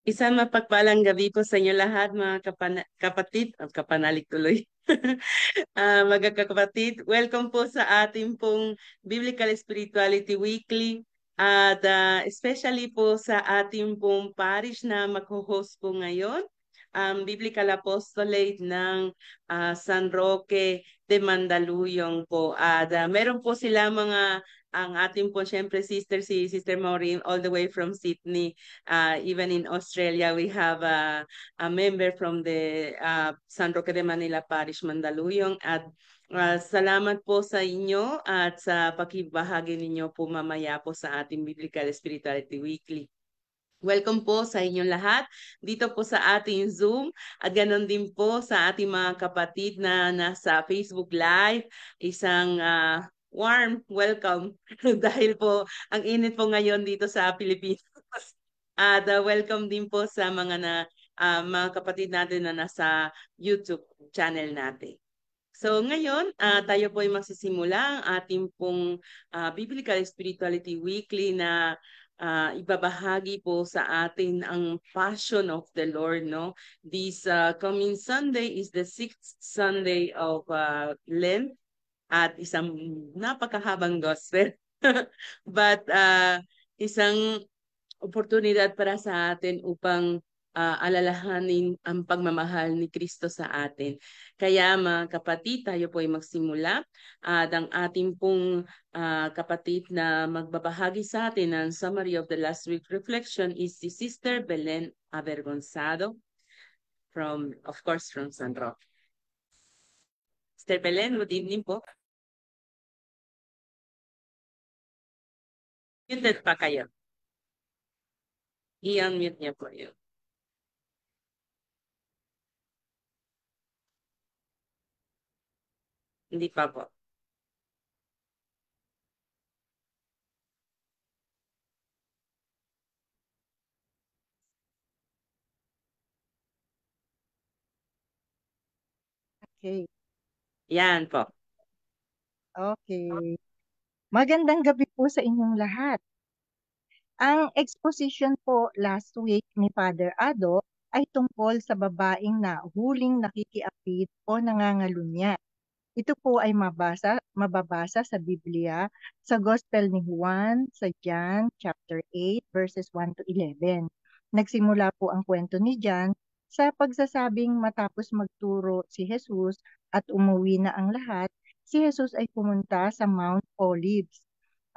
Isang mapagpalang gabi po sa inyo lahat, mga kapatid, kapanalig tuloy. Mga kapatid, welcome po sa ating pong Biblical Spirituality Weekly at especially po sa ating pong parish na mag-host po ngayon, ang Biblical Apostolate ng San Roque de Mandaluyong po. At meron po sila ang ating po syempre si Sister Maureen all the way from Sydney. Even in Australia, we have a member from the San Roque de Manila Parish, Mandaluyong. At salamat po sa inyo at sa pakibahagi ninyo po mamaya po sa ating Biblical Spirituality Weekly. Welcome po sa inyong lahat dito po sa ating Zoom at ganon din po sa ating mga kapatid na nasa Facebook Live. Isang warm welcome dahil po ang init po ngayon dito sa Pilipinas. At welcome din po sa mga kapatid natin na nasa YouTube channel natin. So ngayon, tayo po ay magsisimula ang ating pong Biblical Spirituality Weekly na ibabahagi po sa atin ang Passion of the Lord, no? This coming Sunday is the sixth Sunday of Lent at isang napakahabang gospel. But isang oportunidad para sa atin upang alalahanin ang pagmamahal ni Kristo sa atin. Kaya mga kapatid, tayo po ay magsimula at ang ating pong kapatid na magbabahagi sa atin ng summary of the last week reflection is si Sister Belen Avergonzado from, of course, from San Roque. Sister Belen, good evening po. Muted pa kayo. I-unmute niya po yun. Hindi pa po. Okay. Yan po. Okay. Magandang gabi po sa inyong lahat. Ang exposition po last week ni Father Ado ay tungkol sa babaeng na huling nakikiapit o nangangalunya. Ito po ay mababasa sa Biblia sa Gospel ni Juan sa John chapter 8 verses 1 to 11. Nagsimula po ang kwento ni John sa pagsasabing matapos magturo si Jesus at umuwi na ang lahat, si Jesus ay pumunta sa Mount Olives.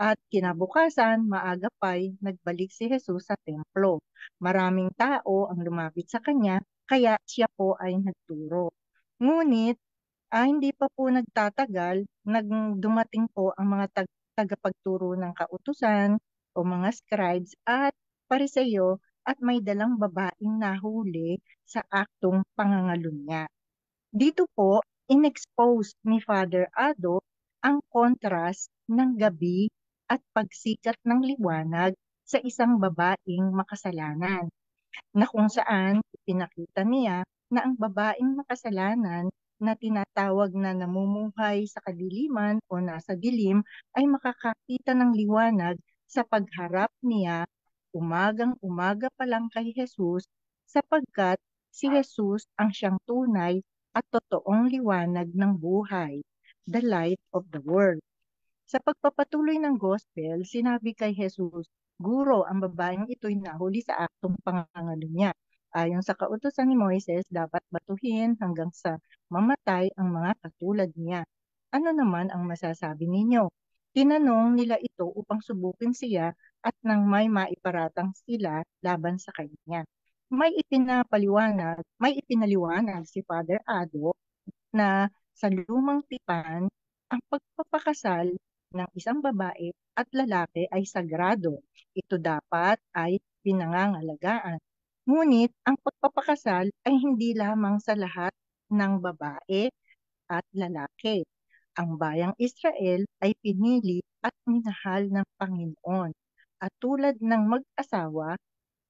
At kinabukasan, maaga pa'y nagbalik si Jesus sa templo. Maraming tao ang lumapit sa kanya, kaya siya po ay nagturo. Ngunit hindi pa po nagtatagal, dumating po ang mga tagapagturo ng kautusan o mga scribes at pariseyo at may dalang babaeng nahuli sa aktong pangangalunya. Dito po, inexpose ni Father Ado ang kontrast ng gabi at pagsikat ng liwanag sa isang babaeng makasalanan na kung saan pinakita niya na ang babaeng makasalanan na tinatawag na namumuhay sa kadiliman o nasa dilim ay makakakita ng liwanag sa pagharap niya umagang-umaga pa lang kay Jesus sapagkat si Jesus ang siyang tunay at totoong liwanag ng buhay, the light of the world. Sa pagpapatuloy ng gospel, sinabi kay Jesus, Guro, ang babaeng ito'y nahuli sa aktong pangangalunya. Ayon sa kautusan ni Moises, dapat batuhin hanggang sa mamatay ang mga katulad niya. Ano naman ang masasabi ninyo? Tinanong nila ito upang subukin siya at nang may maiparatang sila laban sa kanya. May ipinaliwanag si Father Ado na sa lumang tipan, ang pagpapakasal ng isang babae at lalaki ay sagrado. Ito dapat ay pinangangalagaan. Ngunit ang pagpapakasal ay hindi lamang sa lahat ng babae at lalaki. Ang bayang Israel ay pinili at minahal ng Panginoon. At tulad ng mag-asawa,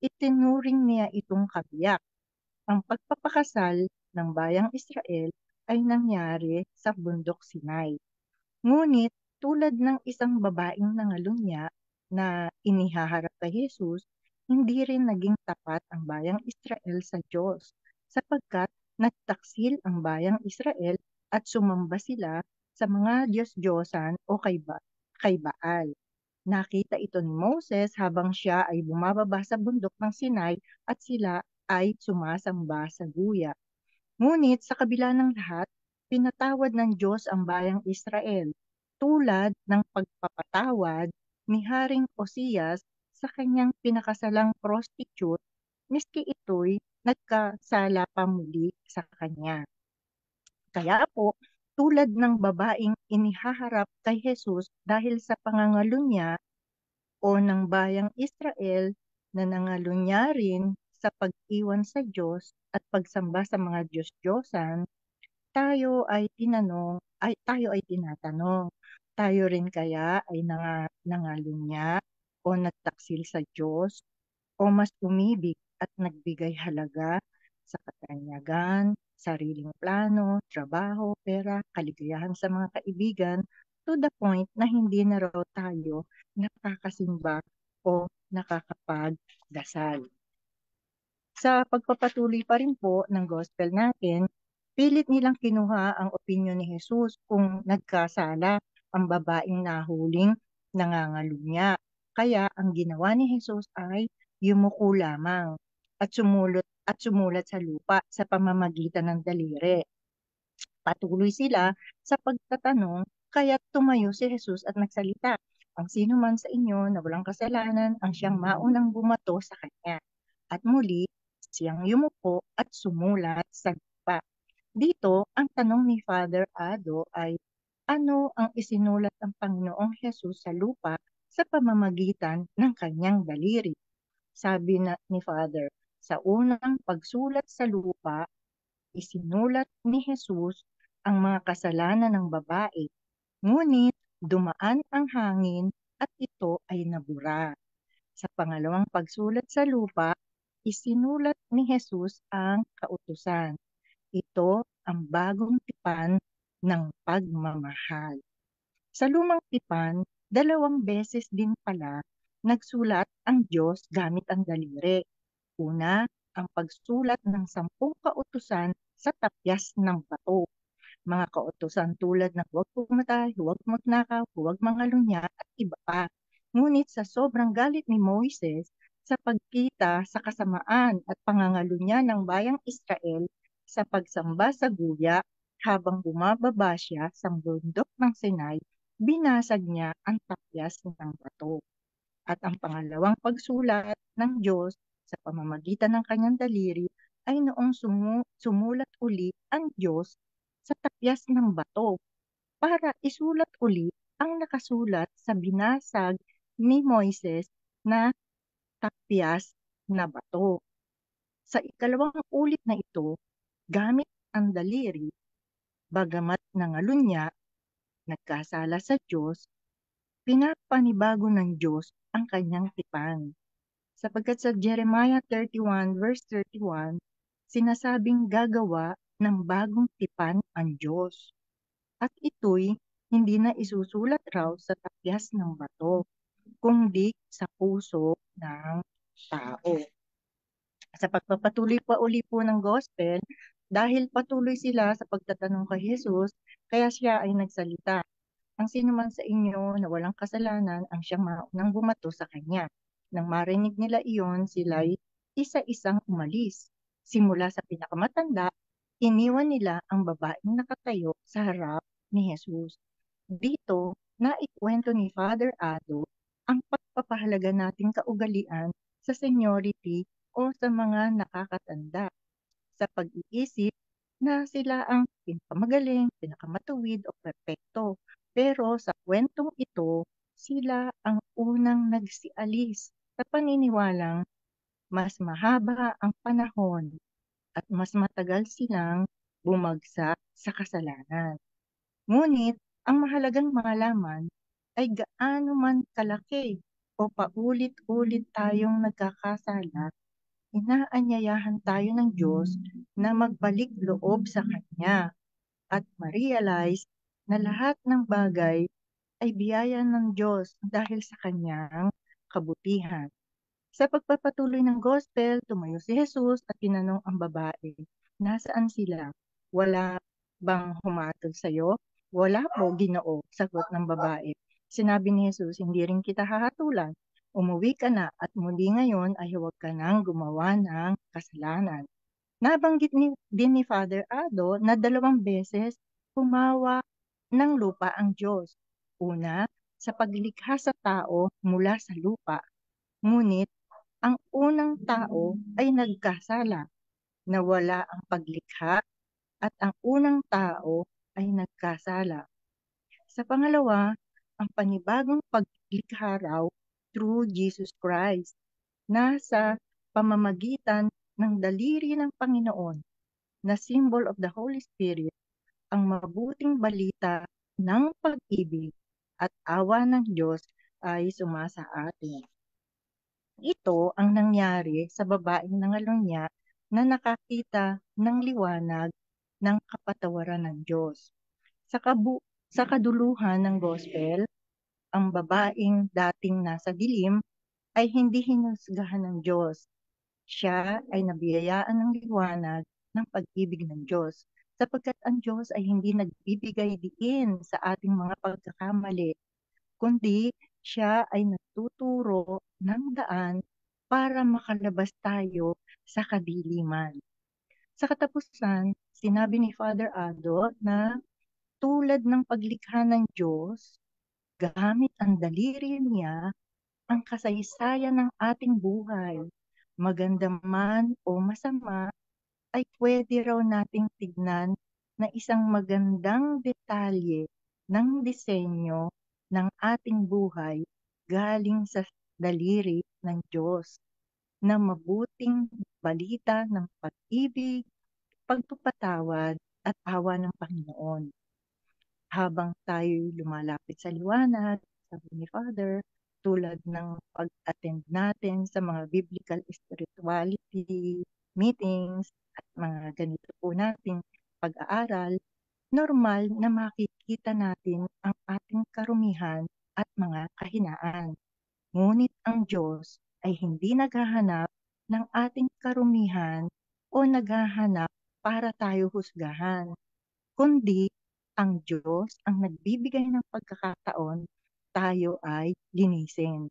itinuring niya itong kabiyak. Ang pagpapakasal ng bayang Israel ay nangyari sa bundok Sinai. Ngunit tulad ng isang babaeng nangalunya na inihaharap kay Jesus, hindi rin naging tapat ang bayang Israel sa Diyos, sapagkat nagtaksil ang bayang Israel at sumamba sila sa mga Diyos-Diyosan o kay Baal. Nakita ito ni Moses habang siya ay bumababa sa bundok ng Sinai at sila ay sumasamba sa guya. Ngunit sa kabila ng lahat, pinatawad ng Diyos ang bayang Israel, tulad ng pagpapatawad ni Haring Osias sa kanyang pinakasalang prostitute, miski ito'y nagkasala pa muli sa kanya. Kaya po, tulad ng babaeng inihaharap kay Jesus dahil sa pangangalo niya o ng bayang Israel na nangalunya rin sa pag-iwan sa Diyos at pagsamba sa mga Diyos-Diyosan, tayo ay tinatanong, tayo rin kaya ay nangalunya o nagtaksil sa Diyos o mas umibig at nagbigay halaga sa katanyagan, sariling plano, trabaho, pera, kaligayahan sa mga kaibigan, to the point na hindi na raw tayo nakakasimba o nakakapagdasal. Sa pagpapatuloy pa rin po ng gospel natin, pilit nilang kinuha ang opinyon ni Jesus kung nagkasala ang babaeng nahuling nangangalunya. Kaya ang ginawa ni Jesus ay yumuko lamang at sumulat sa lupa sa pamamagitan ng daliri. Patuloy sila sa pagtatanong, kaya tumayo si Jesus at nagsalita. Ang sino man sa inyo na walang kasalanan ang siyang maunang bumato sa kanya. At muli, siyang yumuko at sumulat sa lupa. Dito, ang tanong ni Father Ado ay, ano ang isinulat ng Panginoong Jesus sa lupa sa pamamagitan ng kanyang daliri? Sabi ni Father, sa unang pagsulat sa lupa, isinulat ni Jesus ang mga kasalanan ng babae, ngunit dumaan ang hangin at ito ay nabura. Sa pangalawang pagsulat sa lupa, isinulat ni Jesus ang kautusan. Ito ang bagong tipan ng pagmamahal. Sa lumang tipan, 2 beses din pala nagsulat ang Diyos gamit ang daliri. Una, ang pagsulat ng 10 kautusan sa tapyas ng bato. Mga kautusan tulad ng huwag pumatay, huwag magnakaw, huwag mangalunya at iba pa. Ngunit sa sobrang galit ni Moises sa pagkita sa kasamaan at pangangalunya ng bayang Israel sa pagsamba sa guya habang bumababa siya sa bundok ng Sinai, binasag niya ang tapyas ng bato. At ang pangalawang pagsulat ng Diyos sa pamamagitan ng kanyang daliri ay noong sumulat uli ang Diyos sa tapyas ng bato para isulat uli ang nakasulat sa binasag ni Moises na tapyas na bato. Sa ikalawang ulit na ito, gamit ang daliri, bagamat nangalunya, nagkasala sa Diyos, pinapanibago ng Diyos ang kanyang tipan. Sapagkat sa Jeremiah 31 verse 31, sinasabing gagawa ng bagong tipan ang Diyos. At ito'y hindi na isusulat raw sa tapyas ng bato, kundi sa puso ng tao. Sa pagpapatuloy pa uli po ng gospel, dahil patuloy sila sa pagtatanong kay Jesus, kaya siya ay nagsalita. Ang sino man sa inyo na walang kasalanan ang siyang maunang bumato sa kanya. Nang marinig nila iyon, sila'y isa-isang umalis. Simula sa pinakamatanda, iniwan nila ang babaeng nakatayo sa harap ni Jesus. Dito, naikwento ni Father Ado ang pagpapahalaga nating kaugalian sa seniority o sa mga nakakatanda sa pag-iisip na sila ang pinakamagaling, pinakamatuwid o perpekto. Pero sa kwentong ito, sila ang unang nagsialis sa paniniwalang mas mahaba ang panahon at mas matagal silang bumagsak sa kasalanan. Ngunit ang mahalagang malaman ay gaano man kalaki o paulit-ulit tayong nagkakasala, inaanyayahan tayo ng Diyos na magbalik loob sa Kanya at ma-realize na lahat ng bagay ay biyaya ng Diyos dahil sa Kanyang kabutihan. Sa pagpapatuloy ng gospel, tumayo si Jesus at tinanong ang babae, "Nasaan sila? Wala bang humatol sa'yo?" "Wala po, Ginoo," sagot ng babae. Sinabi ni Jesus, "Hindi rin kita hahatulan. Umuwi ka na at muli ngayon ay huwag ka nang gumawa ng kasalanan." Nabanggit din ni Father Ado na 2 beses humawa ng lupa ang Diyos. Una, sa paglikha sa tao mula sa lupa. Ngunit ang unang tao ay nagkasala, nawala ang paglikha at ang unang tao ay nagkasala. Sa pangalawa, ang panibagong paglikha raw through Jesus Christ na sa pamamagitan ng daliri ng Panginoon na symbol of the Holy Spirit, ang mabuting balita ng pag-ibig at awa ng Diyos ay sumasa atin. Ito ang nangyari sa babaeng nangalunya na nakakita ng liwanag ng kapatawaran ng Diyos. Sa kaduluhan ng gospel, ang babaeng dating nasa dilim ay hindi hinusgahan ng Diyos. Siya ay nabiyayaan ng liwanag ng pag-ibig ng Diyos, sapagkat ang Diyos ay hindi nagbibigay diin sa ating mga pagkakamali, kundi siya ay nagtuturo ng daan para makalabas tayo sa kadiliman. Sa katapusan, sinabi ni Father Ado na tulad ng paglikha ng Diyos, gamit ang daliri niya, ang kasaysayan ng ating buhay, maganda man o masama, ay pwede raw nating tignan na isang magandang detalye ng disenyo ng ating buhay galing sa daliri ng Diyos na mabuting balita ng pag-ibig, pagpapatawad at awa ng Panginoon. Habang tayo'y lumalapit sa liwanag, sabi ni Father, tulad ng pag-attend natin sa mga biblical spirituality meetings at mga ganito po nating pag-aaral, normal na makikita natin ang ating karumihan at mga kahinaan. Ngunit ang Diyos ay hindi naghahanap ng ating karumihan o naghahanap para tayo husgahan, kundi ang Diyos ang nagbibigay ng pagkakataon tayo ay linisin,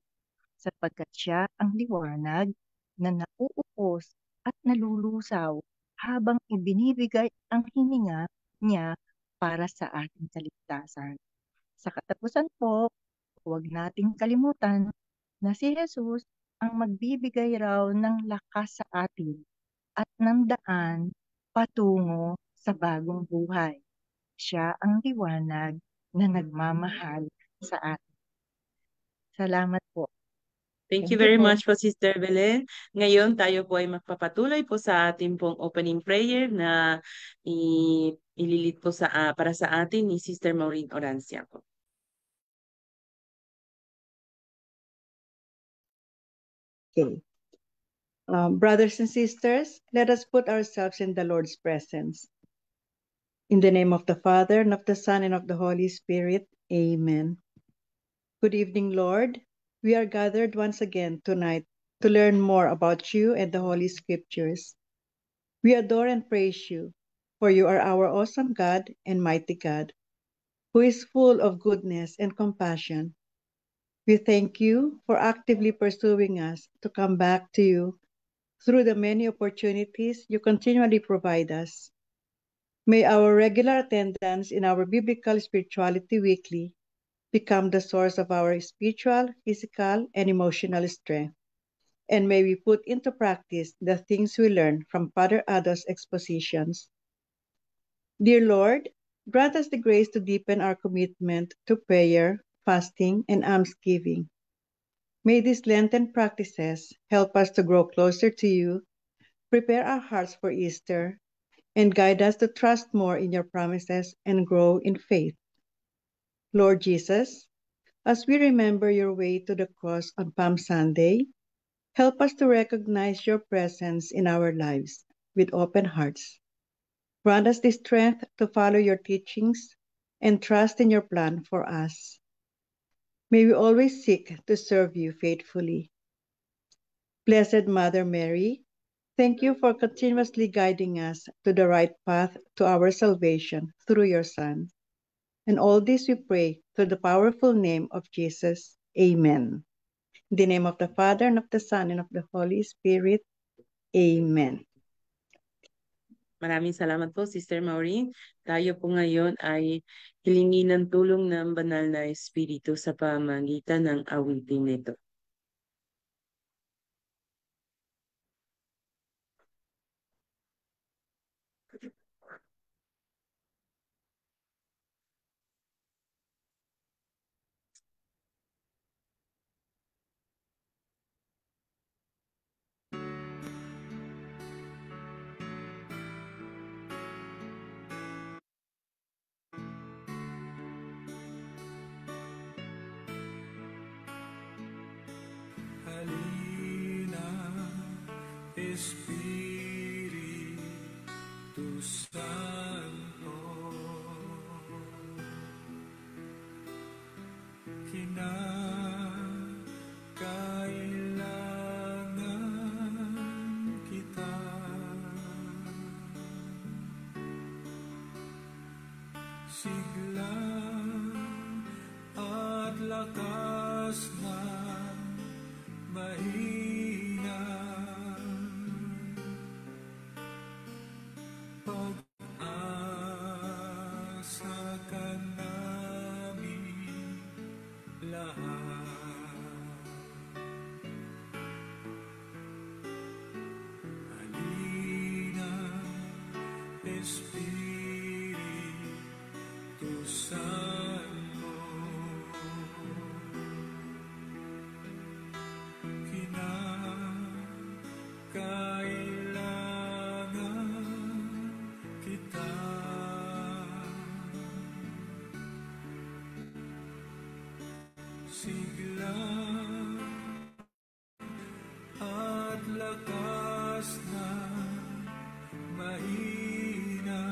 sapagkat siya ang liwanag na nauupos at nalulusaw habang ibinibigay ang hininga niya para sa ating kaligtasan. Sa katapusan po, huwag nating kalimutan na si Jesus ang magbibigay raw ng lakas sa atin at ng daan patungo sa bagong buhay. Siya ang liwanag na nagmamahal sa atin. Salamat po. Thank you Thank you very po. much po, Sister Belen. Ngayon, tayo po ay magpapatuloy po sa ating pong opening prayer na ililit po para sa atin ni Sister Maureen Orancia po. Okay. Brothers and sisters, let us put ourselves in the Lord's presence. In the name of the Father, and of the Son, and of the Holy Spirit. Amen. Good evening, Lord. We are gathered once again tonight to learn more about you and the Holy Scriptures. We adore and praise you, for you are our awesome God and mighty God, who is full of goodness and compassion. We thank you for actively pursuing us to come back to you through the many opportunities you continually provide us. May our regular attendance in our Biblical Spirituality Weekly become the source of our spiritual, physical, and emotional strength. And may we put into practice the things we learn from Father Ado's expositions. Dear Lord, grant us the grace to deepen our commitment to prayer, fasting, and almsgiving. May these Lenten practices help us to grow closer to you, prepare our hearts for Easter, and guide us to trust more in your promises and grow in faith. Lord Jesus, as we remember your way to the cross on Palm Sunday, help us to recognize your presence in our lives with open hearts. Grant us the strength to follow your teachings and trust in your plan for us. May we always seek to serve you faithfully. Blessed Mother Mary, thank you for continuously guiding us to the right path to our salvation through your Son. And all this we pray through the powerful name of Jesus. Amen. In the name of the Father, and of the Son, and of the Holy Spirit. Amen. Maraming salamat po, Sister Maureen. Tayo po ngayon ay hilingin ng tulong ng banal na Espiritu sa pamamagitan ng awitin nito. Halina, Espiritu Santo, kinakailangan kita. Sigla at lakas na mahina, pag-asa ka namin lahat. Halina, Espiritu Santo, kinakailangan kita. Sigla at lakas na mahina,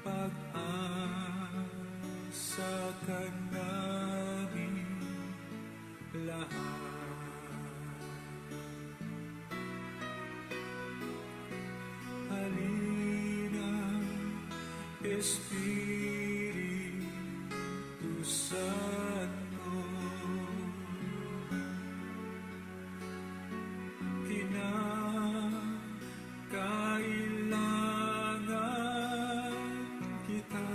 pag-asa ka namin lahat. Halina, Espiritu Santo, kinakailangan kita.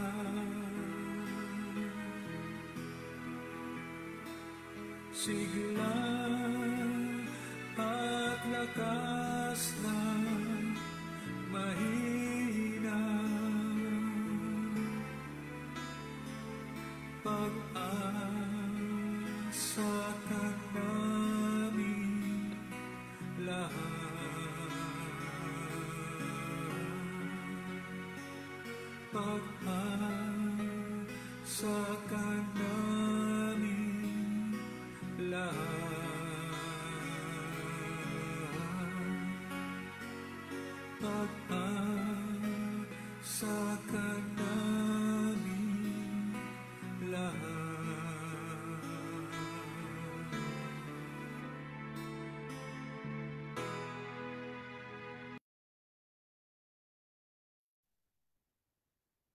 Sigla at lakas na mahina, pag-asa ka namin lahat. Pag-asa ka namin lahat. Pag-asa ka namin lahat.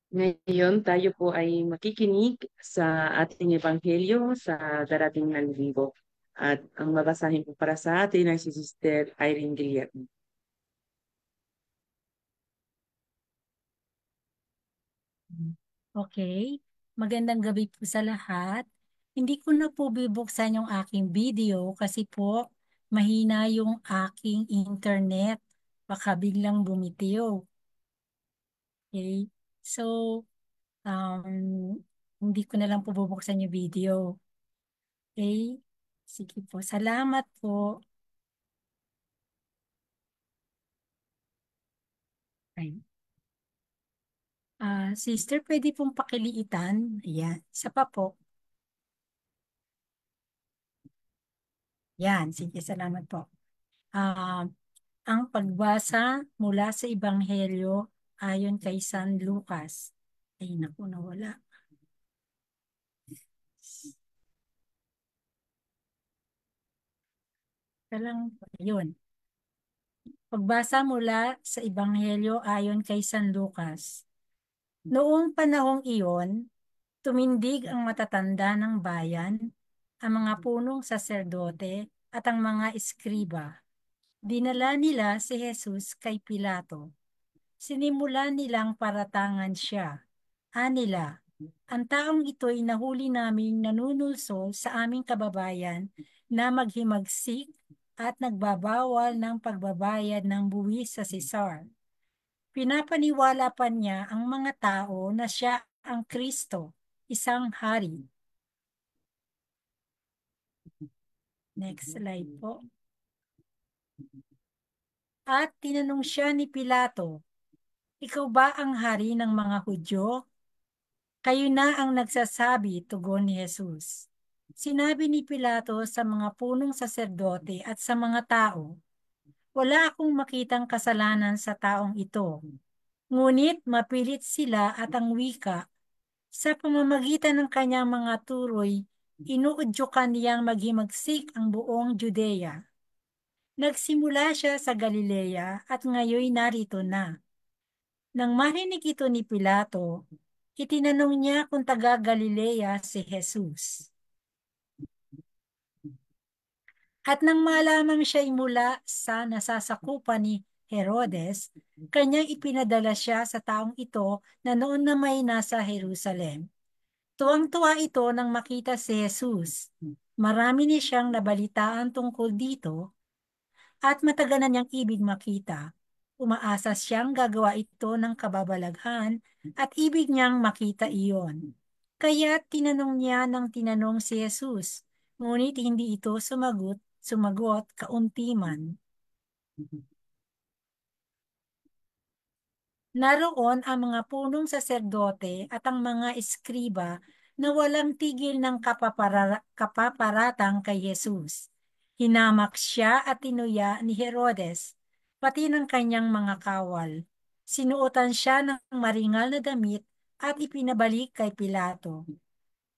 Ngayon, tayo po ay makikinig sa ating ebanghelyo sa darating na linggo. At ang babasahin po para sa atin ay si Sister Irene Guillermo. Okay. Magandang gabi po sa lahat. Hindi ko na po bubuksan yung aking video kasi po mahina yung aking internet. Baka biglang bumitiw. Okay. So, hindi ko na lang po bubuksan yung video. Okay. Sige po. Salamat po. Ay. Sister, pwede pong pakiliitan. Ayan. Isa pa po. Yan. Sige, salamat po. Ang pagbasa mula sa Ebanghelyo ayon kay San Lucas. Ay, naku, nawala. Yun. Pagbasa mula sa Ebanghelyo ayon kay San Lucas. Noong panahong iyon, tumindig ang matatanda ng bayan, ang mga punong saserdote at ang mga eskriba. Dinala nila si Jesus kay Pilato. Sinimulan nilang paratangan siya. Anila, ang taong ito'y nahuli naming nanunulso sa aming kababayan na maghimagsik at nagbabawal ng pagbabayad ng buwis sa Cesar. Pinapaniwala pa niya ang mga tao na siya ang Kristo, isang hari. Next slide po. At tinanong siya ni Pilato, "Ikaw ba ang hari ng mga Hudyo?" "Kayo na ang nagsasabi," tugon ni Jesus. Sinabi ni Pilato sa mga punong saserdote at sa mga tao, "Wala akong makitang kasalanan sa taong ito." Ngunit mapilit sila at ang wika, sa pamamagitan ng kanyang mga turoy, inuudyukan niyang maghimagsik ang buong Judea. Nagsimula siya sa Galilea at ngayon narito na. Nang marinig ito ni Pilato, itinanong niya kung taga Galilea si Jesus. At nang malamang siya'y mula sa nasasakupan ni Herodes, kanyang ipinadala siya sa taong ito na noon na may nasa Jerusalem. Tuwang-tuwa ito nang makita si Jesus. Marami ni siyang nabalitaan tungkol dito at matagal na niyang ibig makita. Umaasa siyang gagawa ito ng kababalaghan at ibig niyang makita iyon. Kaya tinanong niya ng tinanong si Jesus, ngunit hindi ito sumagot kaunti man. Naroon ang mga punong saserdote at ang mga eskriba na walang tigil ng kapaparatang kay Jesus. Hinamak siya at tinuya ni Herodes, pati ng kanyang mga kawal. Sinuotan siya ng maringal na damit at ipinabalik kay Pilato.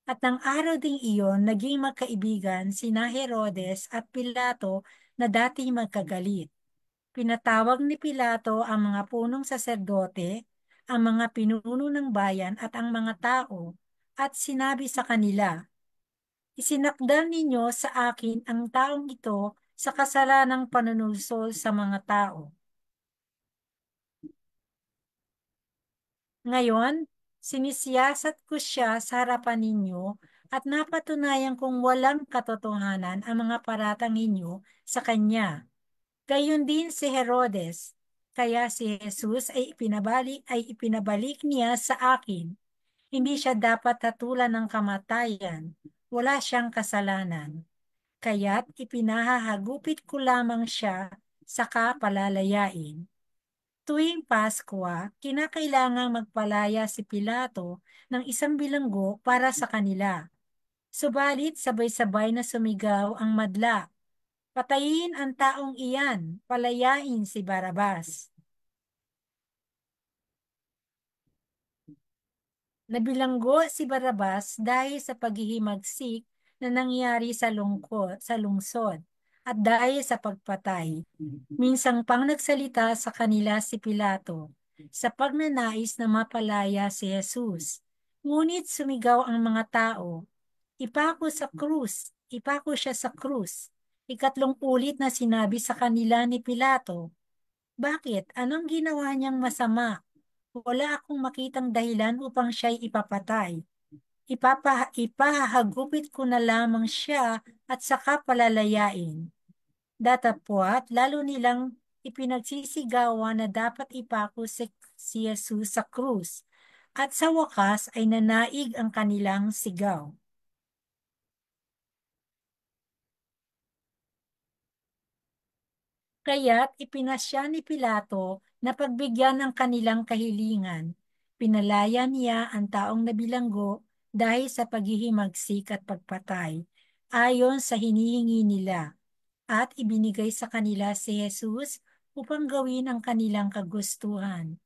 At ng araw ding iyon, naging magkaibigan sina Herodes at Pilato na dati magkagalit. Pinatawag ni Pilato ang mga punong saserdote, ang mga pinuno ng bayan at ang mga tao, at sinabi sa kanila, "Isinakdal ninyo sa akin ang taong ito sa kasalanang panunulsol sa mga tao. Ngayon, sinisiyasat ko siya sa harapan ninyo at napatunayan kong walang katotohanan ang mga paratang ninyo sa kanya. Gayon din si Herodes, kaya si Jesus ay ipinabalik niya sa akin. Hindi siya dapat hatulan ng kamatayan. Wala siyang kasalanan. Kaya't ipinahahagupit ko lamang siya saka palalayain." Tuwing Paskwa, kinakailangang magpalaya si Pilato ng isang bilanggo para sa kanila. Subalit sabay-sabay na sumigaw ang madla, "Patayin ang taong iyan, palayain si Barabas." Nabilanggo si Barabas dahil sa paghihimagsik na nangyari sa lungsod at dahil sa pagpatay. Minsang pang nagsalita sa kanila si Pilato sa pagnanais na mapalaya si Jesus. Ngunit sumigaw ang mga tao, "Ipako sa krus, ipako siya sa krus." Ikatlong ulit na sinabi sa kanila ni Pilato, "Bakit? Anong ginawa niyang masama? Wala akong makitang dahilan upang siya'y ipapatay. Ipahahagupit ko na lamang siya at saka palalayain." Datapwat, lalo nilang ipinagsisigawan na dapat ipako si Jesus sa krus, at sa wakas ay nanaig ang kanilang sigaw. Kaya't ipinasya ni Pilato na pagbigyan ng kanilang kahilingan. Pinalaya niya ang taong nabilanggo dahil sa paghihimagsik at pagpatay, ayon sa hinihingi nila, at ibinigay sa kanila si Jesus upang gawin ang kanilang kagustuhan.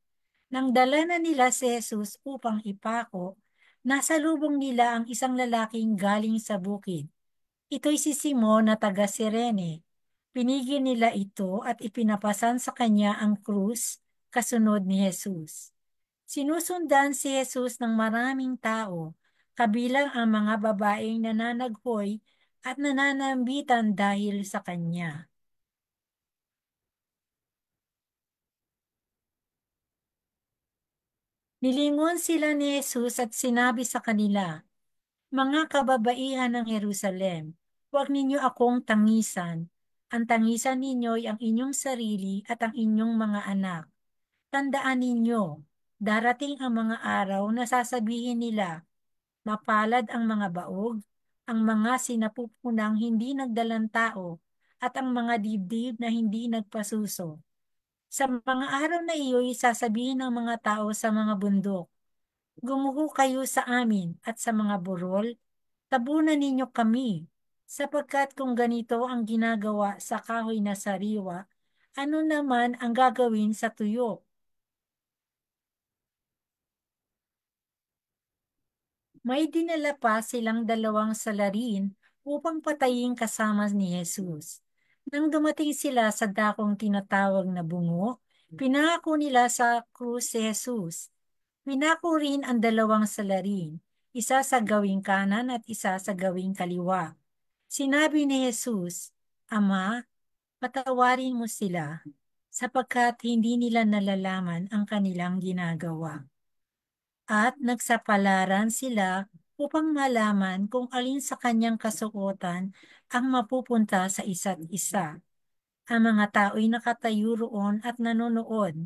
Nang dala na nila si Jesus upang ipako, nasalubong nila ang isang lalaking galing sa bukid. Ito'y si Simon na taga Sirene. Pinigil nila ito at ipinapasan sa kanya ang krus kasunod ni Jesus. Sinusundan si Jesus ng maraming tao, kabilang ang mga babaeng nananaghoy at nananambitan dahil sa kanya. Nilingon sila ni Jesus at sinabi sa kanila, "Mga kababaihan ng Jerusalem, huwag ninyo akong tangisan. Ang tangisan ninyo ay ang inyong sarili at ang inyong mga anak. Tandaan ninyo, darating ang mga araw na sasabihin nila, mapalad ang mga baog, ang mga sinapupunang hindi nagdalang tao, at ang mga dibdib na hindi nagpasuso. Sa mga araw na iyo'y sasabihin ng mga tao sa mga bundok, gumuho kayo sa amin, at sa mga burol, tabunan ninyo kami, sapagkat kung ganito ang ginagawa sa kahoy na sariwa, ano naman ang gagawin sa tuyo? May dinala pa silang 2 salarin upang patayin kasama ni Jesus. Nang dumating sila sa dakong tinatawag na bungo, pinako nila sa krus si Jesus. Pinako rin ang 2 salarin, isa sa gawing kanan at isa sa gawing kaliwa. Sinabi ni Jesus, "Ama, patawarin mo sila, sapagkat hindi nila nalalaman ang kanilang ginagawa." At nagsapalaran sila upang malaman kung alin sa kanyang kasuotan ang mapupunta sa isa't isa. Ang mga tao'y nakatayo roon at nanonood.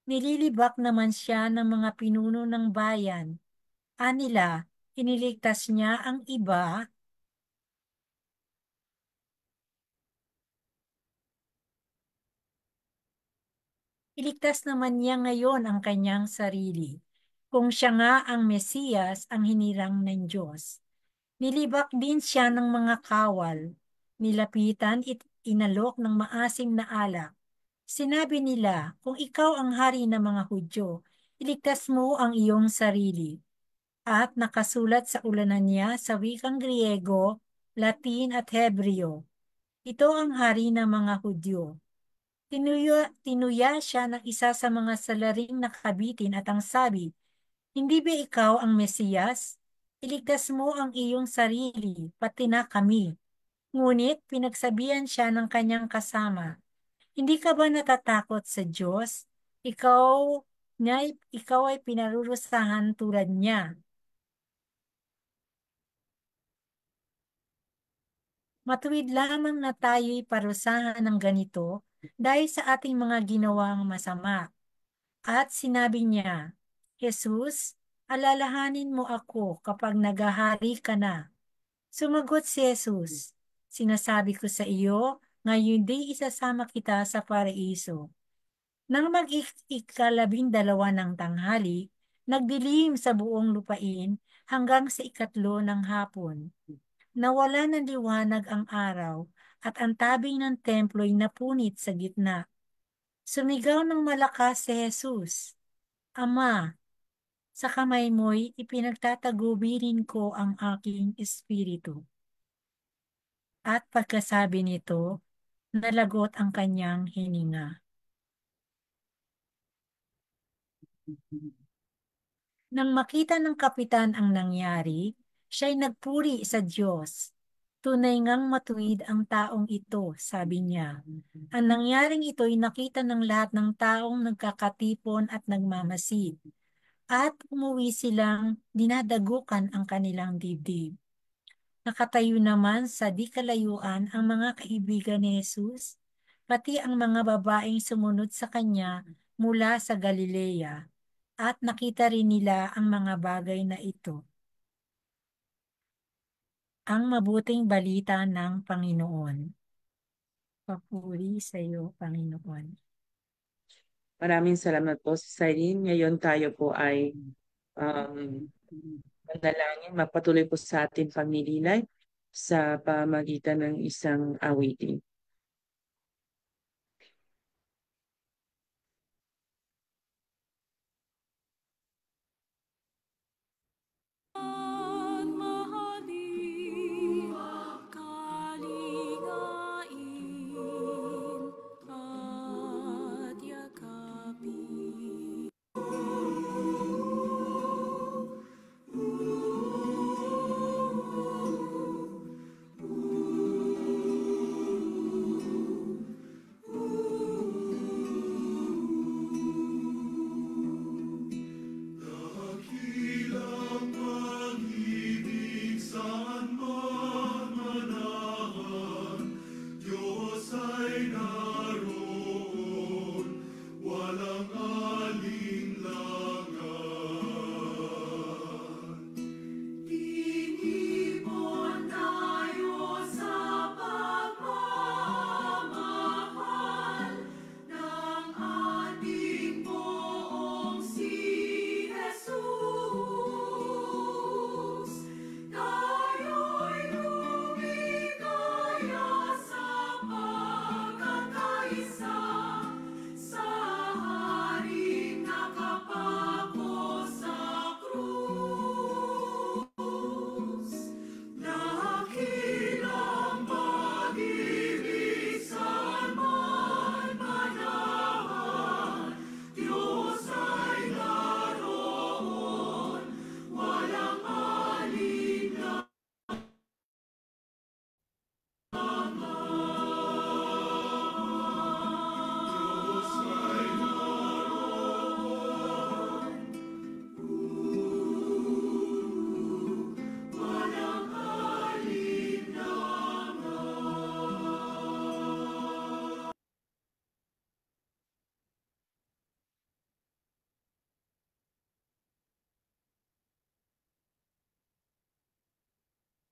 Nililibak naman siya ng mga pinuno ng bayan. Anila, iniligtas niya ang iba, iligtas naman niya ngayon ang kanyang sarili. Kung siya nga ang Mesiyas, ang hinirang ng Diyos. Nilibak din siya ng mga kawal. Nilapitan at inalok ng maasim na alak. Sinabi nila, "Kung ikaw ang hari ng mga Hudyo, iligtas mo ang iyong sarili." At nakasulat sa ulanan niya sa wikang Griego, Latin at Hebreo, "Ito ang hari ng mga Hudyo." Tinuya siya ng isa sa mga salaring nakabitin at ang sabi, "Hindi ba ikaw ang Mesiyas? Iligtas mo ang iyong sarili, pati na kami." Ngunit pinagsabihan siya ng kanyang kasama, "Hindi ka ba natatakot sa Diyos? Ikaw ay pinarurusahan tulad niya." Matuwid lamang na tayo'y parusahan ng ganito dahil sa ating mga ginawang masama. At sinabi niya, "Jesus, alalahanin mo ako kapag naghahari ka na." Sumagot si Jesus, "Sinasabi ko sa iyo, ngayon di isasama kita sa paraiso." Nang mag-ikalabing-dalawa ng tanghali, nagdilim sa buong lupain hanggang sa 3 ng hapon. Nawala ng liwanag ang araw at ang tabing ng templo'y napunit sa gitna. Sumigaw ng malakas si Jesus, "Ama, sa kamay mo'y ipinagtatagubilin ko ang aking espiritu." At pagkasabi nito, nalagot ang kanyang hininga. Nang makita ng kapitan ang nangyari, siya'y nagpuri sa Diyos. "Tunay ngang matuwid ang taong ito," sabi niya. Ang nangyaring ito'y nakita ng lahat ng taong nagkakatipon at nagmamasid. At umuwi silang dinadagukan ang kanilang dibdib. Nakatayo naman sa di kalayuan ang mga kaibigan ni Jesus, pati ang mga babaeng sumunod sa kanya mula sa Galilea, at nakita rin nila ang mga bagay na ito. Ang mabuting balita ng Panginoon. Papuri sa iyo, Panginoon. Maraming salamat po, Sis Irene. Ngayon tayo po ay manalangin, magpatuloy po sa ating pamililay sa pamagitan ng isang awitin. Mahalin, kalingain,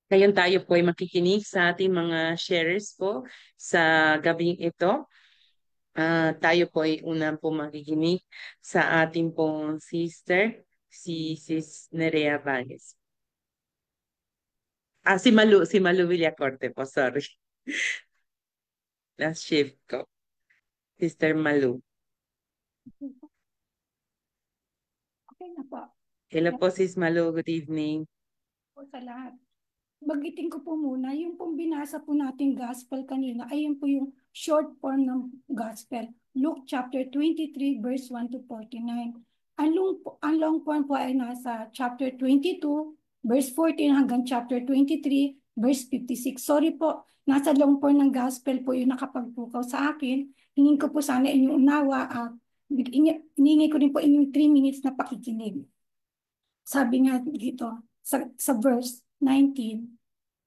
Ngayon tayo po ay makikinig sa ating mga sharers po sa gabing ito. Tayo po ay unang po makikinig sa ating pong sister, si Sis Nerea Bagues. Si Malu Villacorte po, sorry. Last shift ko. Sister Malu. Okay na po. Hello po, Sis Malu. Good evening. Po sa lahat. Bagitin ko po muna, yung pong binasa po nating gospel kanina, ay yun po yung short form ng gospel. Luke chapter 23, verse 1 to 49. Ang long form po ay nasa chapter 22, verse 14 hanggang chapter 23, verse 56. Sorry po, nasa long form ng gospel po yung nakapagpukaw sa akin. Hingin ko po sana inyong unawa at hiningi ko rin po inyong 3 minutes na pakikinig. Sabi nga dito, sa verse 19,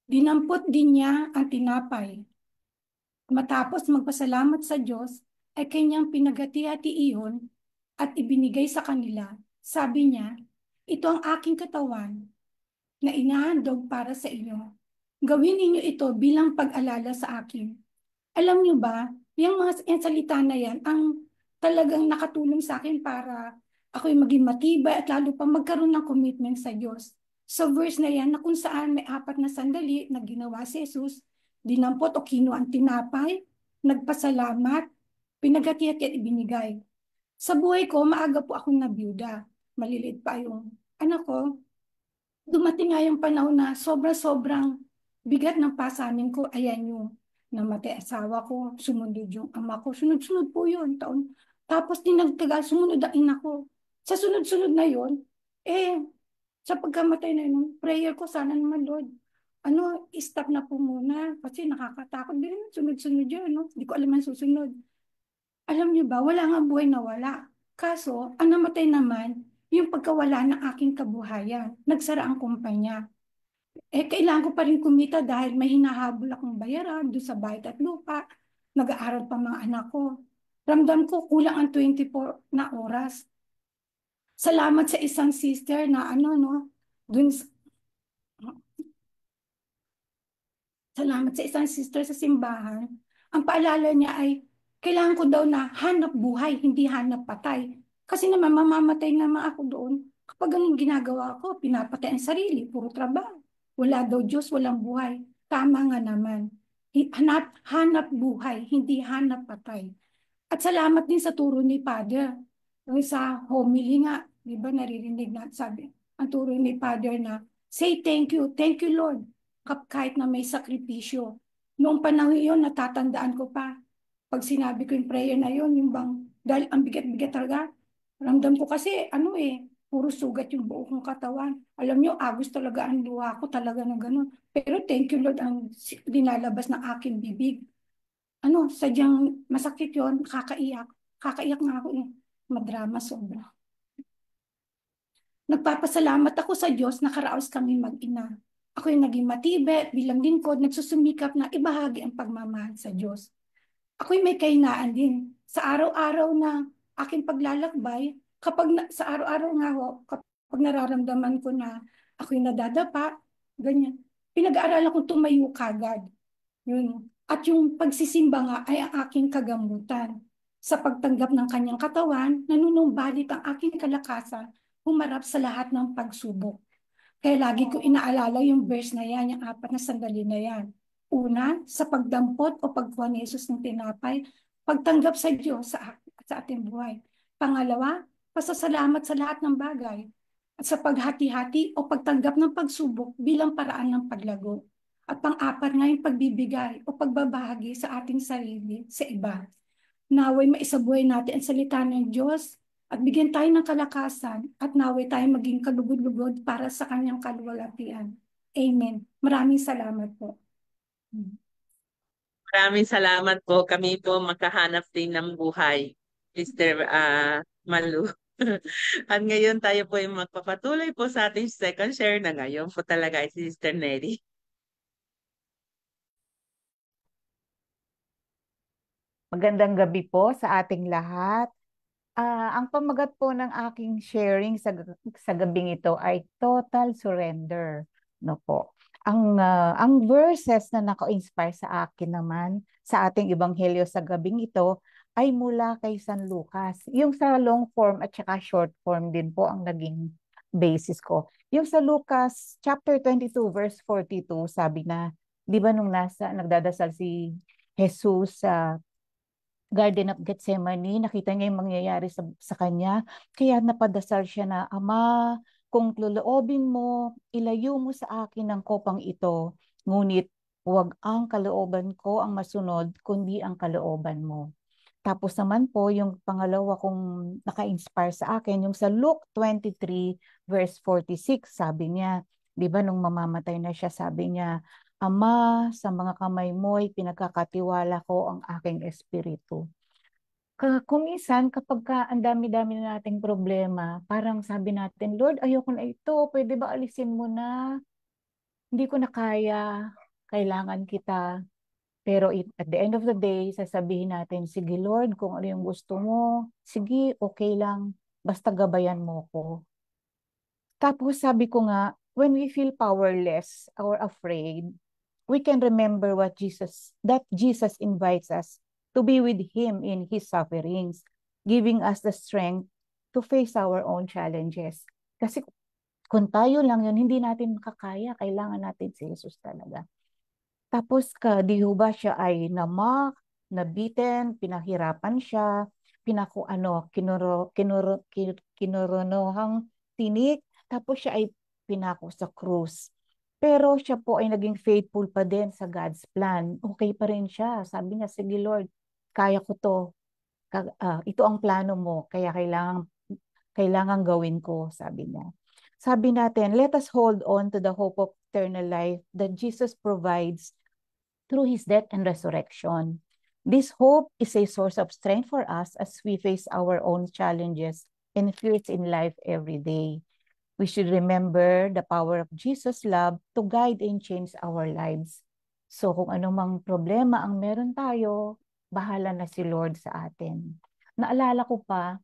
dinampot din niya ang tinapay. Matapos magpasalamat sa Diyos, ay kanyang pinagati-hati iyon at ibinigay sa kanila. Sabi niya, ito ang aking katawan na inahandog para sa inyo. Gawin ninyo ito bilang pag-alala sa akin. Alam niyo ba, yung salita na yan, ang talagang nakatulong sa akin para ako'y maging matibay at lalo pa magkaroon ng commitment sa Diyos. Sa verse na yan, na kung saan may 4 na sandali na ginawa si Jesus, dinampot o kinuha ang tinapay, nagpasalamat, pinagati-hati at ibinigay. Sa buhay ko, maaga po akong nabiyuda. Maliliit pa yung anak ko. Dumating nga yung panahon na sobrang bigat ng pasanin ko. Ayan yung namatay asawa ko, sumunod yung ama ko. Sunod-sunod po yun. Tapos dinagtagal, sumunod ang ina ko. Sa sunod-sunod na yun, sa pagkamatay na yun, prayer ko sana naman, Lord, stop na po muna kasi nakakatakot din sunod-sunod yun, no? Hindi ko alam ang susunod. Alam niyo ba, wala nga buhay na wala. Kaso, ang namatay naman, yung pagkawala ng aking kabuhayan. Nagsara ang kumpanya. Kailangan ko pa rin kumita dahil may hinahabol akong bayaran doon sa bayad at lupa. Nag-aaral pa mga anak ko. Ramdam ko kulang ang 24 na oras. Salamat sa isang sister na salamat sa isang sister sa simbahan. Ang paalala niya ay, kailangan ko daw na hanap buhay, hindi hanap patay. Kasi naman, mamamatay naman ako doon. Kapag ganun ginagawa ko, pinapatay ang sarili, puro trabaho. Wala daw Diyos, walang buhay. Tama nga naman. Hanap buhay, hindi hanap patay. At salamat din sa turo ni Father. Sa homily nga, di ba naririnig na sabi, ang turo ni Father na, say thank you Lord, kahit na may sakripisyo. Noong panahon yun, natatandaan ko pa, pag sinabi ko yung prayer na yun, yung bang, dahil ang bigat-bigat talaga, ramdam ko kasi, puro sugat yung buo kong katawan. Alam nyo, agos talaga ang luha ko, talaga na ganun. Pero thank you Lord ang dinalabas ng aking bibig. Sadyang masakit yun, kakaiyak. Kakaiyak nga ako madrama sobra. Nagpapasalamat ako sa Diyos na karaos kami mag-ina. Ako'y naging matibay bilang lingkod, nagsusumikap na ibahagi ang pagmamahal sa Diyos. Ako'y may kahinaan din. Sa araw-araw na aking paglalakbay, sa araw-araw nga ho, kapag nararamdaman ko na ako'y nadadapa, ganyan, pinag-aaralan kong tumayo kagad. Yun. At yung pagsisimba nga ay ang aking kagamutan. Sa pagtanggap ng kanyang katawan, nanunumbalit ang aking kalakasan humarap sa lahat ng pagsubok. Kaya lagi ko inaalala yung verse na yan, yung 4 na sandali na yan. Una, sa pagdampot o pagkuha ni Jesus ng tinapay, pagtanggap sa Diyos sa ating buhay. Pangalawa, pasasalamat sa lahat ng bagay. At sa paghati-hati o pagtanggap ng pagsubok bilang paraan ng paglago. At pang-apat nga yung pagbibigay o pagbabahagi sa ating sarili sa iba. Naway maisabuhay natin ang salita ng Diyos at bigyan tayo ng kalakasan at naway tayo maging kalugod-lugod para sa kanyang kaluwalhatian. Amen. Maraming salamat po. Maraming salamat po. Kami po magkahanap din ng buhay, Mr. Malu. At ngayon tayo po ay magpapatuloy po sa ating second share na ngayon po talaga si Sister Nelly. Magandang gabi po sa ating lahat. Ang pamagat po ng aking sharing sa gabing ito ay total surrender. No po. Ang verses na naka-inspire sa akin naman sa ating ebanghelyo sa gabing ito ay mula kay San Lucas. Yung sa long form at saka short form din po ang naging basis ko. Yung sa Lucas chapter 22 verse 42, sabi na, 'di ba nung nagdadasal si Jesus sa Garden of Gethsemane, nakita niya yung mangyayari sa kanya, kaya napadasal siya na, Ama, kung loloobin mo, ilayo mo sa akin ang kopang ito, ngunit huwag ang kalooban ko ang masunod, kundi ang kalooban mo. Tapos naman po, yung pangalawa kong naka-inspire sa akin, yung sa Luke 23 verse 46, sabi niya, di ba nung mamamatay na siya, sabi niya, Ama, sa mga kamay mo'y pinagkakatiwala ko ang aking espiritu. Kung minsan, kapag ang dami-dami na nating problema, parang sabi natin, Lord, ayoko na ito, pwede ba alisin mo na? Hindi ko na kaya, kailangan kita. Pero at the end of the day, sasabihin natin, sige Lord, kung ano yung gusto mo, sige, okay lang, basta gabayan mo ko. Tapos sabi ko nga, when we feel powerless or afraid, we can remember that Jesus invites us to be with Him in His sufferings, giving us the strength to face our own challenges. Kasi kung tayo lang yun, hindi natin makakaya, kailangan natin si Jesus talaga. Tapos di ho ba siya ay namak, nabitin, pinahirapan siya, kinurunohang tinik, tapos siya ay pinako sa krus. Pero siya po ay naging faithful pa din sa God's plan. Okay pa rin siya. Sabi niya, sige Lord, kaya ko to. Ito ang plano mo, kaya kailangan gawin ko, sabi niya. Sabi natin, let us hold on to the hope of eternal life that Jesus provides through His death and resurrection. This hope is a source of strength for us as we face our own challenges and fears in life every day. We should remember the power of Jesus' love to guide and change our lives. So kung anumang problema ang meron tayo, bahala na si Lord sa atin. Naalala ko pa,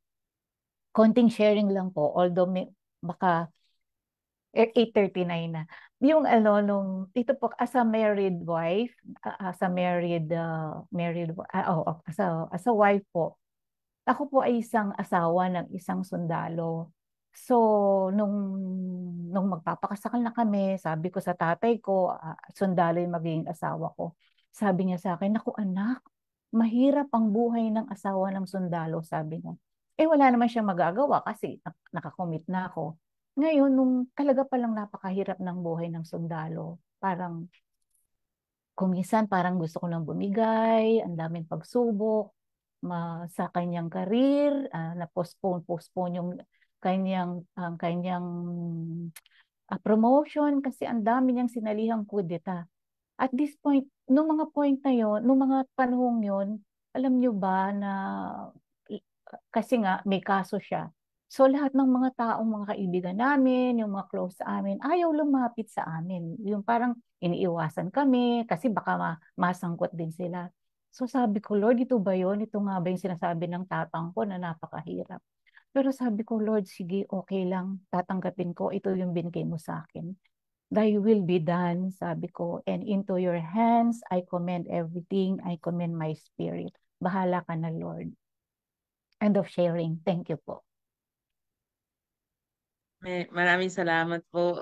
konting sharing lang po, although baka 8:39 na. Yung ito po, as a married wife, as a as a wife po, ako po ay isang asawa ng isang sundalo. So, nung magpapakasakal na kami, sabi ko sa tatay ko, sundalo yung magiging asawa ko. Sabi niya sa akin, naku anak, mahirap ang buhay ng asawa ng sundalo, sabi niya. Wala naman siyang magagawa kasi nakakommit na ako. Ngayon, nung talaga palang napakahirap ng buhay ng sundalo, parang kung minsan parang gusto ko nang bumigay, ang daming pagsubok sa kanyang karir, na-postpone yung kanyang promotion kasi ang dami niyang sinalihang kudeta. At this point, nung mga point na yon, nung mga panahong yon, alam niyo ba na kasi nga may kaso siya. So lahat ng mga taong mga kaibigan namin, yung mga close sa amin, ayaw lumapit sa amin. Yung parang iniiwasan kami kasi baka masangkot din sila. So sabi ko, Lord, ito ba yun? Ito nga ba yung sinasabi ng tatang ko na napakahirap? Pero sabi ko, Lord, sige, okay lang. Tatanggapin ko. Ito yung binigay mo sa akin. Thy will be done, sabi ko. And into your hands, I commend everything. I commend my spirit. Bahala ka na, Lord. End of sharing. Thank you po. Maraming salamat po,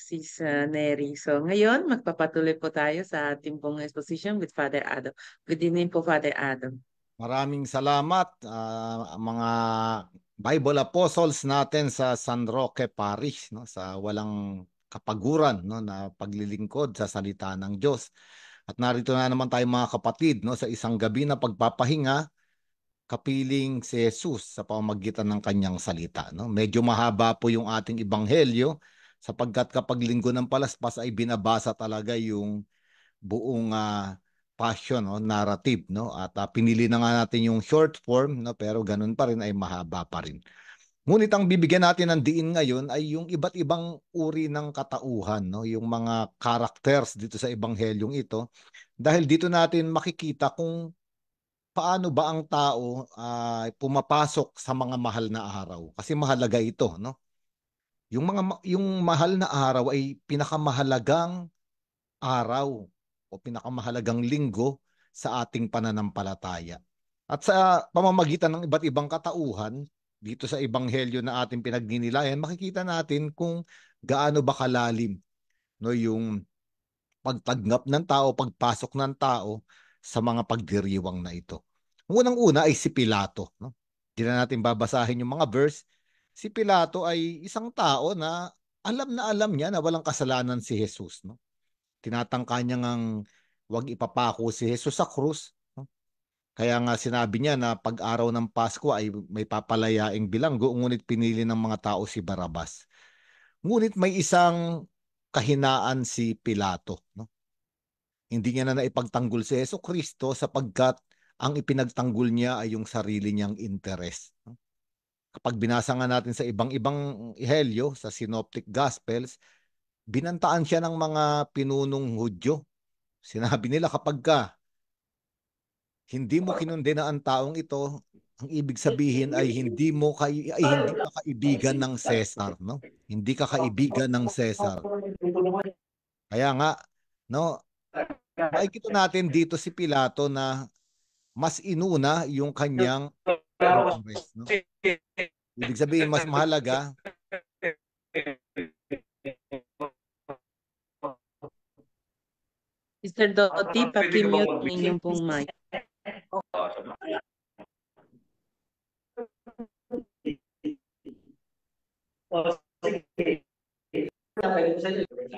Sis Neri. So ngayon, magpapatuloy po tayo sa ating pong exposition with Father Adam. Good evening po, Father Adam. Maraming salamat, mga Bible Apostles natin sa San Roque Parish, no, sa walang kapaguran, no, na paglilingkod sa salita ng Diyos. At narito na naman tayo mga kapatid, no, sa isang gabi na pagpapahinga, kapiling si Jesus sa pamamagitan ng kanyang salita. No? Medyo mahaba po yung ating ebanghelyo sapagkat kapag linggo ng palaspas ay binabasa talaga yung buong passion, no? Narrative. No? At pinili na nga natin yung short form, no? Pero ganun pa rin ay mahaba pa rin. Ngunit ang bibigyan natin ng diin ngayon ay yung iba't ibang uri ng katauhan, no? Yung mga characters dito sa ebanghelyong ito. Dahil dito natin makikita kung paano ba ang tao pumapasok sa mga mahal na araw? Kasi mahalaga ito, no? Yung mahal na araw ay pinakamahalagang araw o pinakamahalagang linggo sa ating pananampalataya. At sa pamamagitan ng iba't ibang katauhan, dito sa ebanghelyo na ating pinagninilayan, makikita natin kung gaano ba kalalim yung pagtanggap ng tao, pagpasok ng tao sa mga pagdiriwang na ito. Unang-una ay si Pilato. Hindi na natin babasahin yung mga verse. Si Pilato ay isang tao na alam niya na walang kasalanan si Jesus. Tinatangka niya ngang wag ipapako si Jesus sa krus. Kaya nga sinabi niya na pag araw ng Pasko ay may papalayaing bilanggo, ngunit pinili ng mga tao si Barabas. Ngunit may isang kahinaan si Pilato. Hindi niya na naipagtanggol si Jesucristo sapagkat ang ipinagtanggol niya ay yung sarili niyang interes. Kapag binasa nga natin sa ibang ehelyo, sa Synoptic Gospels, binantaan siya ng mga pinunong Hudyo. Sinabi nila kapag hindi mo kinundena ang taong ito, ang ibig sabihin ay hindi ka kaibigan ng Cesar, no? Hindi ka kaibigan ng Cesar. Kaya nga, no, makikita natin dito si Pilato na mas inuna yung kanyang interest, no? Ibig sabihin mas mahalaga Mr. Doty, paki-mute ang inyong pong mic.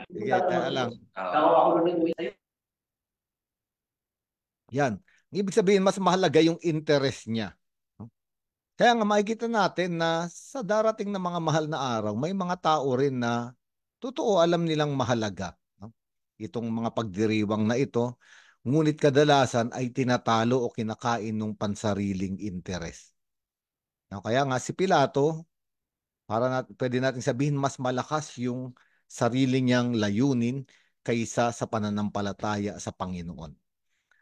Sige, teka lang. Yan. Ibig sabihin, mas mahalaga yung interest niya. Kaya nga makikita natin na sa darating na mga mahal na araw, may mga tao rin na totoo alam nilang mahalaga itong mga pagdiriwang na ito, ngunit kadalasan ay tinatalo o kinakain ng pansariling interes. Kaya nga si Pilato, pwede natin sabihin mas malakas yung sarili niyang layunin kaysa sa pananampalataya sa Panginoon.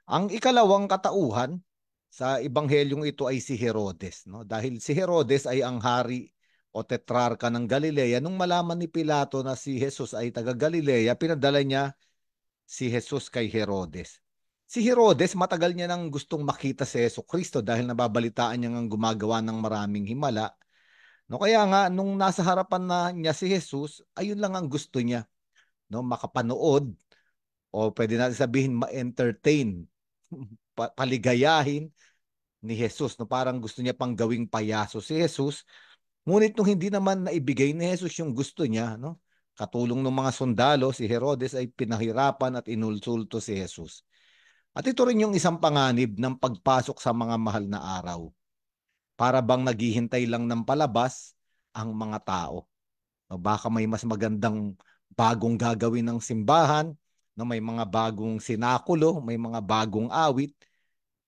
Ang ikalawang katauhan sa ebanghelyong ito ay si Herodes. Dahil si Herodes ay ang hari o tetrarka ng Galilea, nung malaman ni Pilato na si Jesus ay taga Galilea, pinadala niya si Jesus kay Herodes. Si Herodes, matagal niya nang gustong makita si Jesucristo dahil nababalitaan niya ngang gumagawa ng maraming himala. Kaya nga, nung nasa harapan na niya si Jesus, ayun lang ang gusto niya. Makapanood o pwede natin sabihin ma-entertain, paligayahin ni Jesus. Parang gusto niya pang gawing payaso si Jesus. Ngunit nung hindi naman naibigay ni Jesus yung gusto niya, katulong ng mga sundalo, si Herodes ay pinahirapan at inulsulto si Jesus. At ito rin yung isang panganib ng pagpasok sa mga mahal na araw. Para bang naghihintay lang ng palabas ang mga tao. Baka may mas magandang bagong gagawin ng simbahan, may mga bagong sinakulo, may mga bagong awit.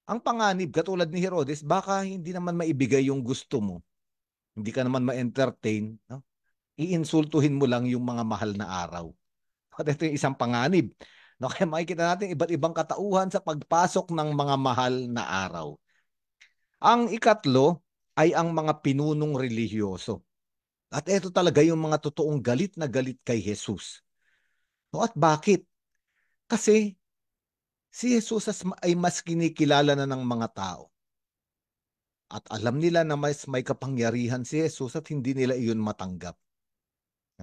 Ang panganib, katulad ni Herodes, baka hindi naman maibigay yung gusto mo. Hindi ka naman ma-entertain. Iinsultuhin mo lang yung mga mahal na araw. At ito yung isang panganib. Kaya makikita natin iba't ibang katauhan sa pagpasok ng mga mahal na araw. Ang ikatlo ay ang mga pinunong relihiyoso. At ito talaga yung mga totoong galit na galit kay Jesus. At bakit? Kasi si Jesus ay mas kinikilala na ng mga tao. At alam nila na mas may kapangyarihan si Jesus at hindi nila iyon matanggap.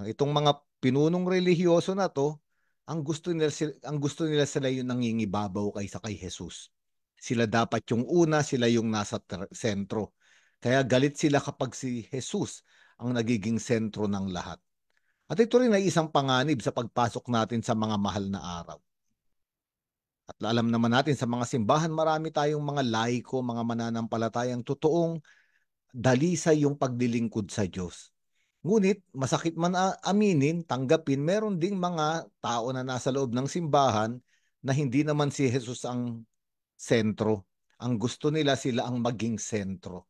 Itong mga pinunong relihiyoso na to, ang gusto nila sila yung nangingibabaw kaysa kay Jesus. Sila dapat yung una, sila yung nasa sentro. Kaya galit sila kapag si Jesus ang nagiging sentro ng lahat. At ito rin ay isang panganib sa pagpasok natin sa mga mahal na araw. At alam naman natin sa mga simbahan, marami tayong mga laiko, mga mananampalatayang totoong dalisay yung paglilingkod sa Diyos. Ngunit masakit man aminin, tanggapin, meron ding mga tao na nasa loob ng simbahan na hindi naman si Jesus ang sentro. Ang gusto nila sila ang maging sentro.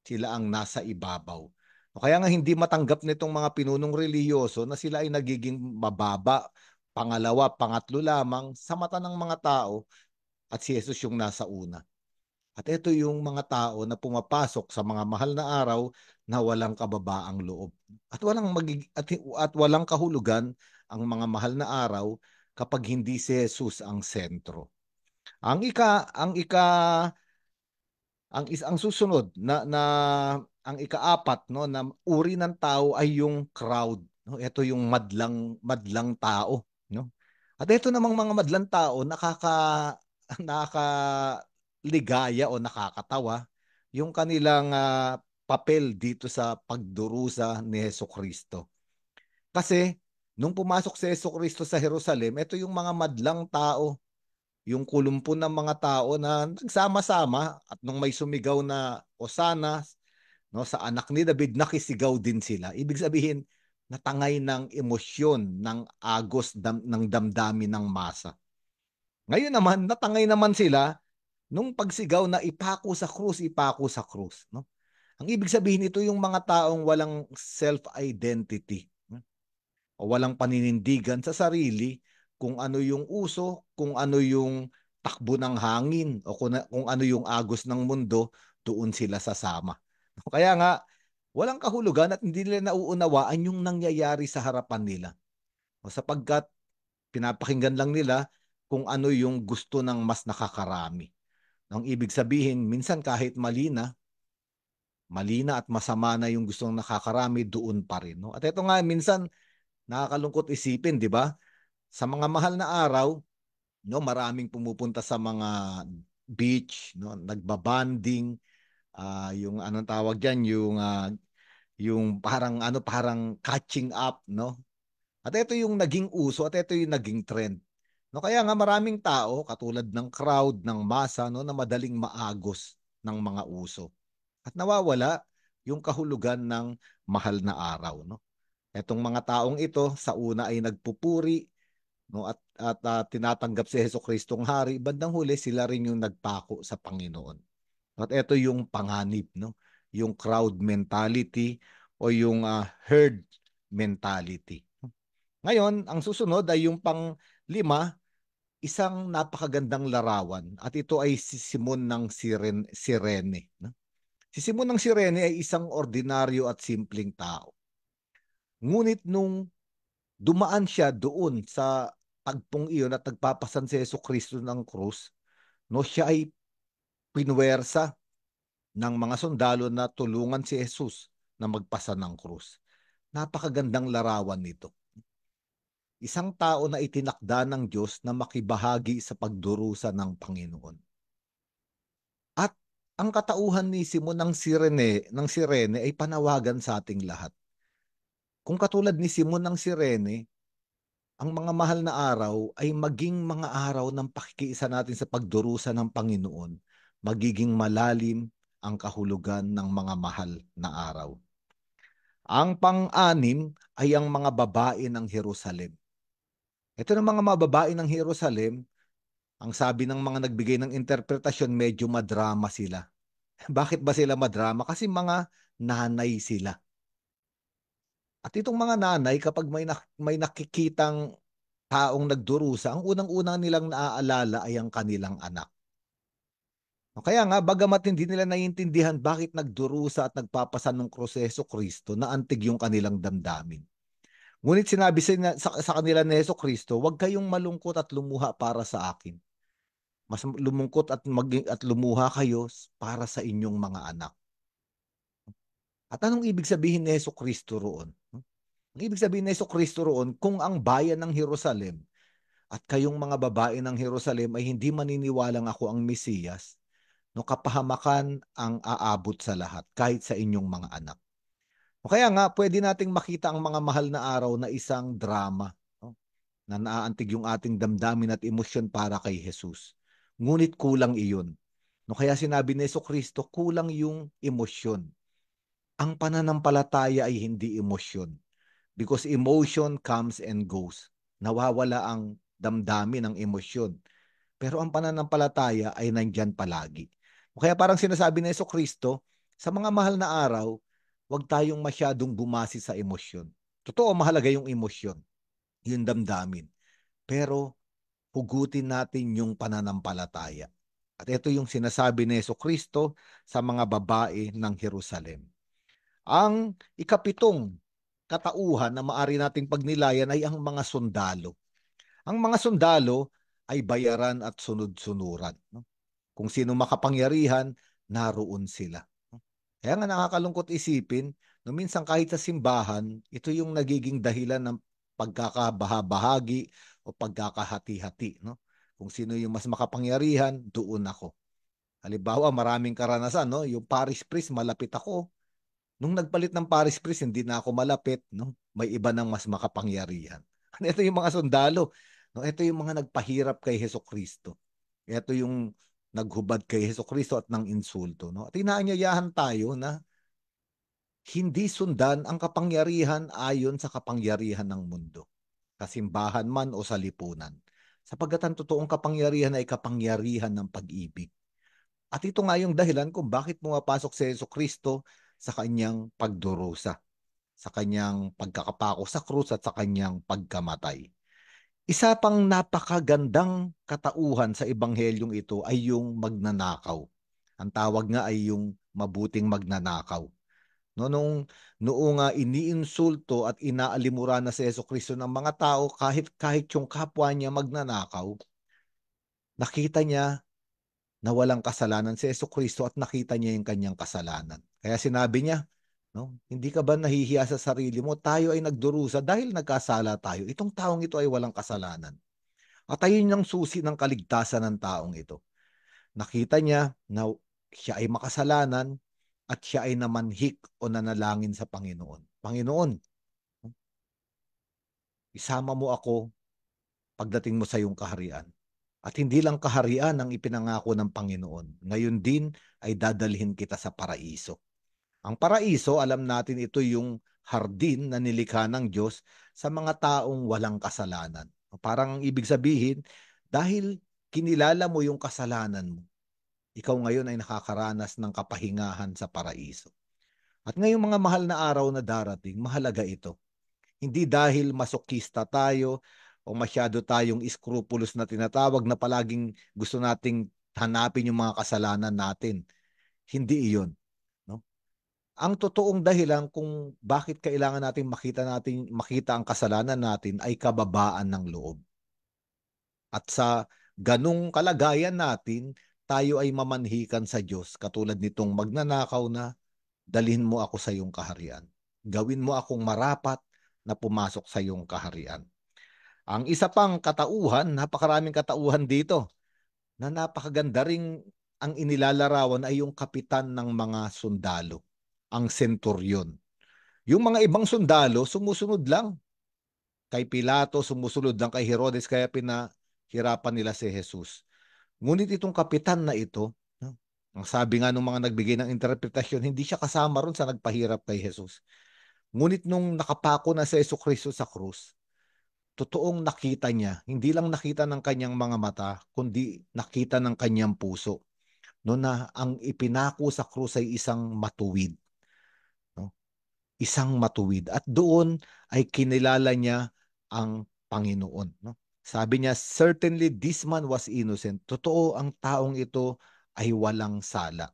Sila ang nasa ibabaw. Kaya nga hindi matanggap nitong mga pinunong relihiyoso na sila ay nagiging mababa, pangalawa, pangatlo lamang sa mata ng mga tao at si Jesus yung nasa una. At ito yung mga tao na pumapasok sa mga mahal na araw na walang kababaang loob. At walang kahulugan ang mga mahal na araw kapag hindi si Jesus ang sentro. Ang susunod ang ikaapat, no, na uri ng tao ay yung crowd, no? Ito yung madlang tao, no? At ito namang mga madlang tao nakakaligaya o nakakatawa yung kanilang papel dito sa pagdurusa ni Hesukristo. Kasi nung pumasok si Hesukristo sa Jerusalem, ito yung mga madlang tao, yung kulumpo ng mga tao na nagsama-sama, at nung may sumigaw na Hosana, no, sa anak ni David, nakisigaw din sila. Ibig sabihin, natangay ng emosyon, ng agos ng damdamin ng masa. Ngayon naman, natangay naman sila nung pagsigaw na ipako sa krus, ipako sa krus, no? Ang ibig sabihin, ito yung mga taong walang self-identity, no? O walang paninindigan sa sarili, kung ano yung uso, kung ano yung takbo ng hangin, o kung ano yung agos ng mundo, doon sila sasama. Kaya nga, walang kahulugan at hindi nila nauunawaan yung nangyayari sa harapan nila. O sapagkat pinapakinggan lang nila kung ano yung gusto ng mas nakakarami. Ang ibig sabihin, minsan kahit mali na at masama na yung gustong nakakarami, doon pa rin, no? At ito nga, minsan nakakalungkot isipin, di ba? Sa mga mahal na araw, no, maraming pumupunta sa mga beach, no, nagbabanding, yung anong tawag diyan, yung parang catching up, no? At ito yung naging uso at ito yung naging trend. No, kaya nga maraming tao katulad ng crowd, ng masa, no, na madaling maagos ng mga uso. At nawawala yung kahulugan ng mahal na araw, no? Etong mga taong ito sa una ay nagpupuri, no, at tinatanggap si Jesucristong hari, bandang huli sila rin yung nagpako sa Panginoon. At ito yung panganib, no? Yung crowd mentality o yung herd mentality. Ngayon, ang susunod ay yung pang-lima, isang napakagandang larawan, at ito ay si Simon ng Sirene, no? Si Simon ng Sirene ay isang ordinaryo at simpleng tao. Ngunit nung dumaan siya doon sa tagpong iyon at nagpapasan si Jesucristo ng krus, no, siya ay pinwersa ng mga sundalo na tulungan si Jesus na magpasan ng krus. Napakagandang larawan nito. Isang tao na itinakda ng Diyos na makibahagi sa pagdurusa ng Panginoon. At ang katauhan ni Simon ng Sirene ay panawagan sa ating lahat. Kung katulad ni Simon ng Sirene, ang mga mahal na araw ay maging mga araw ng pakikiisa natin sa pagdurusa ng Panginoon, magiging malalim ang kahulugan ng mga mahal na araw. Ang pang-anim ay ang mga babae ng Jerusalem. Ito ng mga babae ng Jerusalem, ang sabi ng mga nagbigay ng interpretasyon, medyo madrama sila. Bakit ba sila madrama? Kasi mga nanay sila. At itong mga nanay, kapag may nakikitang taong nagdurusa, ang unang-unang nilang naaalala ay ang kanilang anak. Kaya nga, bagamat hindi nila naiintindihan bakit nagdurusa at nagpapasan ng krus si Jesucristo, na antig yung kanilang damdamin. Ngunit sinabi sa kanila ni Jesucristo, huwag kayong malungkot at lumuha para sa akin. Mas lumungkot at lumuha kayo para sa inyong mga anak. At anong ibig sabihin ni Jesucristo roon? Ang ibig sabihin ni Jesucristo roon, kung ang bayan ng Jerusalem at kayong mga babae ng Jerusalem ay hindi maniniwalang ako ang Mesiyas, no, kapahamakan ang aabot sa lahat, kahit sa inyong mga anak. Kaya nga, pwede nating makita ang mga mahal na araw na isang drama, no, na naaantig yung ating damdamin at emosyon para kay Jesus. Ngunit kulang iyon. No, kaya sinabi ni Jesucristo, kulang yung emosyon. Ang pananampalataya ay hindi emosyon. Because emotion comes and goes. Nawawala ang damdamin ng emosyon. Pero ang pananampalataya ay nandyan palagi. Kaya parang sinasabi ni Jesucristo, sa mga mahal na araw, huwag tayong masyadong bumasi sa emosyon. Totoo, mahalaga yung emosyon, yung damdamin. Pero hugutin natin yung pananampalataya. At ito yung sinasabi ni Jesucristo sa mga babae ng Jerusalem. Ang ikapitong katauhan na maari nating pagnilayan ay ang mga sundalo. Ang mga sundalo ay bayaran at sunod-sunuran. No? Kung sino makapangyarihan, naroon sila. Kaya nga nakakalungkot isipin, no, minsan kahit sa simbahan, ito yung nagiging dahilan ng pagkakabahabahagi o pagkakahati-hati. No? Kung sino yung mas makapangyarihan, doon ako. Halimbawa, maraming karanasan, no? Yung parish priest, malapit ako. Nung nagpalit ng parish priest, hindi na ako malapit. No? May iba nang mas makapangyarihan. Ito yung mga sundalo. No? Ito yung mga nagpahirap kay Hesukristo. Ito yung naghubad kay Hesukristo at ng insulto. No? At inaanyayahan tayo na hindi sundan ang kapangyarihan ayon sa kapangyarihan ng mundo, kasimbahan man o sa lipunan. Sapagkat ang totoong kapangyarihan ay kapangyarihan ng pag-ibig. At ito nga yung dahilan kung bakit pumapasok si Hesukristo sa kanyang pagdurusa, sa kanyang pagkakapako sa krus at sa kanyang pagkamatay. Isa pang napakagandang katauhan sa ebanghelyong ito ay yung magnanakaw. Ang tawag nga ay yung mabuting magnanakaw. No, noong iniinsulto at inaalimura na si Hesukristo ng mga tao, kahit yung kapwa niya magnanakaw, nakita niya na walang kasalanan si Hesukristo at nakita niya yung kanyang kasalanan. Kaya sinabi niya, no, hindi ka ba nahihiya sa sarili mo? Tayo ay nagdurusa dahil nagkasala tayo. Itong taong ito ay walang kasalanan. At ayun yung susi ng kaligtasan ng taong ito. Nakita niya na siya ay makasalanan at siya ay namanhik o nanalangin sa Panginoon. Panginoon, isama mo ako pagdating mo sa iyong kaharian. At hindi lang kaharian ang ipinangako ng Panginoon. Ngayon din ay dadalhin kita sa paraiso. Ang paraiso, alam natin ito yung hardin na nilikha ng Diyos sa mga taong walang kasalanan. Parang ibig sabihin, dahil kinilala mo yung kasalanan mo, ikaw ngayon ay nakakaranas ng kapahingahan sa paraiso. At ngayong mga mahal na araw na darating, mahalaga ito. Hindi dahil masokista tayo o masyado tayong scrupulous na tinatawag na palaging gusto nating hanapin yung mga kasalanan natin. Hindi iyon. No? Ang totoong dahilan kung bakit kailangan natin makita ang kasalanan natin ay kababaan ng loob. At sa ganung kalagayan natin, tayo ay mamanhikan sa Diyos katulad nitong magnanakaw na dalhin mo ako sa iyong kaharian. Gawin mo akong marapat na pumasok sa iyong kaharian. Ang isa pang katauhan, napakaraming katauhan dito, na napakaganda ring ang inilalarawan ay yung kapitan ng mga sundalo, ang senturyon. Yung mga ibang sundalo, sumusunod lang. Kay Pilato, sumusunod lang kay Herodes, kaya pinahirapan nila si Jesus. Ngunit itong kapitan na ito, no, ang sabi nga ng mga nagbigay ng interpretasyon, hindi siya kasama ron sa nagpahirap kay Jesus. Ngunit nung nakapako na si Hesukristo sa krus, totoong nakita niya, hindi lang nakita ng kanyang mga mata, kundi nakita ng kanyang puso. No, na ang ipinako sa krus ay isang matuwid. No? Isang matuwid. At doon ay kinilala niya ang Panginoon. No? Sabi niya, certainly this man was innocent. Totoo, ang taong ito ay walang sala.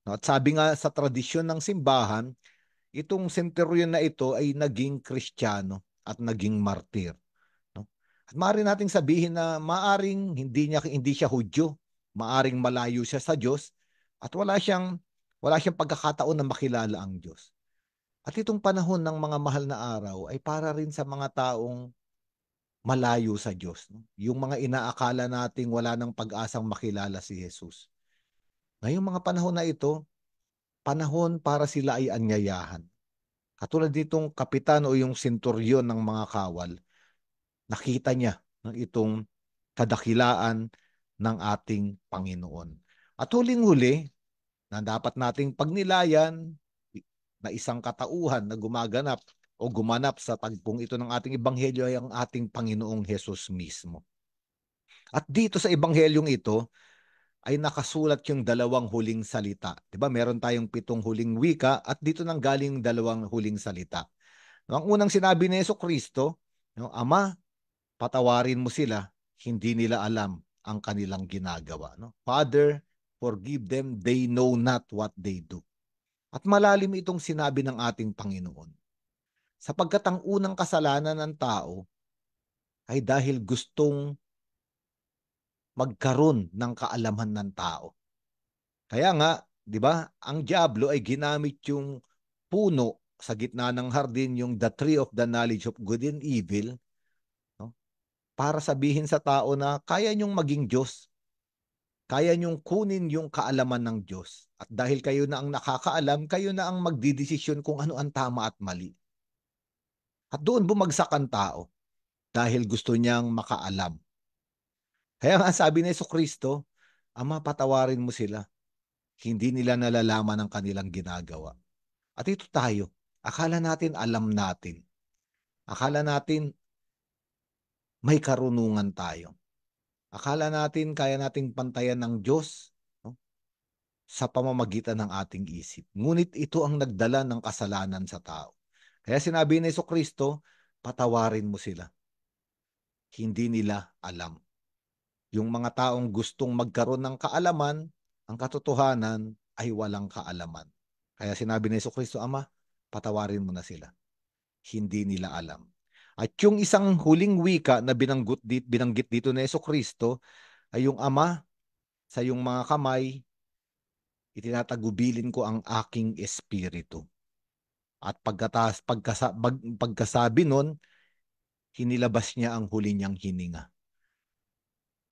No? At sabi nga sa tradisyon ng simbahan, itong senturyon na ito ay naging Kristiyano at naging martir. No? At maaari nating sabihin na maaring hindi siya Hudyo, maaring malayo siya sa Diyos at wala siyang pagkakataon na makilala ang Diyos. At itong panahon ng mga mahal na araw ay para rin sa mga taong malayo sa Diyos. No? Yung mga inaakala nating wala nang pag-asang makilala si Jesus. Ngayong mga panahon na ito, panahon para sila ay anyayahan. Katulad ditong kapitan o yung senturyon ng mga kawal, nakita niya itong kadakilaan ng ating Panginoon. At huling-huli, na dapat nating pagnilayan na isang katauhan na gumanap sa tagpong ito ng ating ebanghelyo ay ang ating Panginoong Hesus mismo. At dito sa ebanghelyong ito ay nakasulat yung dalawang huling salita. Diba? Meron tayong 7 huling wika at dito nang galing 2 huling salita. Ang unang sinabi ni Hesukristo, Ama, patawarin mo sila, hindi nila alam ang kanilang ginagawa. No? Father, forgive them, they know not what they do. At malalim itong sinabi ng ating Panginoon. Sapagkat ang unang kasalanan ng tao ay dahil gustong magkaroon ng kaalaman ng tao. Kaya nga, di ba, ang diablo ay ginamit yung puno sa gitna ng hardin, yung the tree of the knowledge of good and evil, no? Para sabihin sa tao na kaya niyong maging Diyos. Kaya niyong kunin yung kaalaman ng Diyos. At dahil kayo na ang nakakaalam, kayo na ang magdidesisyon kung ano ang tama at mali. At doon bumagsak ang tao dahil gusto niyang makaalam. Kaya nga sabi ni Jesucristo, Ama, patawarin mo sila. Hindi nila nalalaman ang kanilang ginagawa. At ito tayo. Akala natin alam natin. Akala natin may karunungan tayo. Akala natin kaya nating pantayan ng Diyos, no, sa pamamagitan ng ating isip. Ngunit ito ang nagdala ng kasalanan sa tao. Kaya sinabi ni Jesucristo, patawarin mo sila. Hindi nila alam. Yung mga taong gustong magkaroon ng kaalaman, ang katotohanan ay walang kaalaman. Kaya sinabi ni Jesucristo, Ama, patawarin mo na sila. Hindi nila alam. At yung isang huling wika na binanggit dito ni Jesucristo ay yung Ama, sa iyong mga kamay, itinatagubilin ko ang aking espiritu. At pagkasabi nun, hinilabas niya ang huli niyang hininga.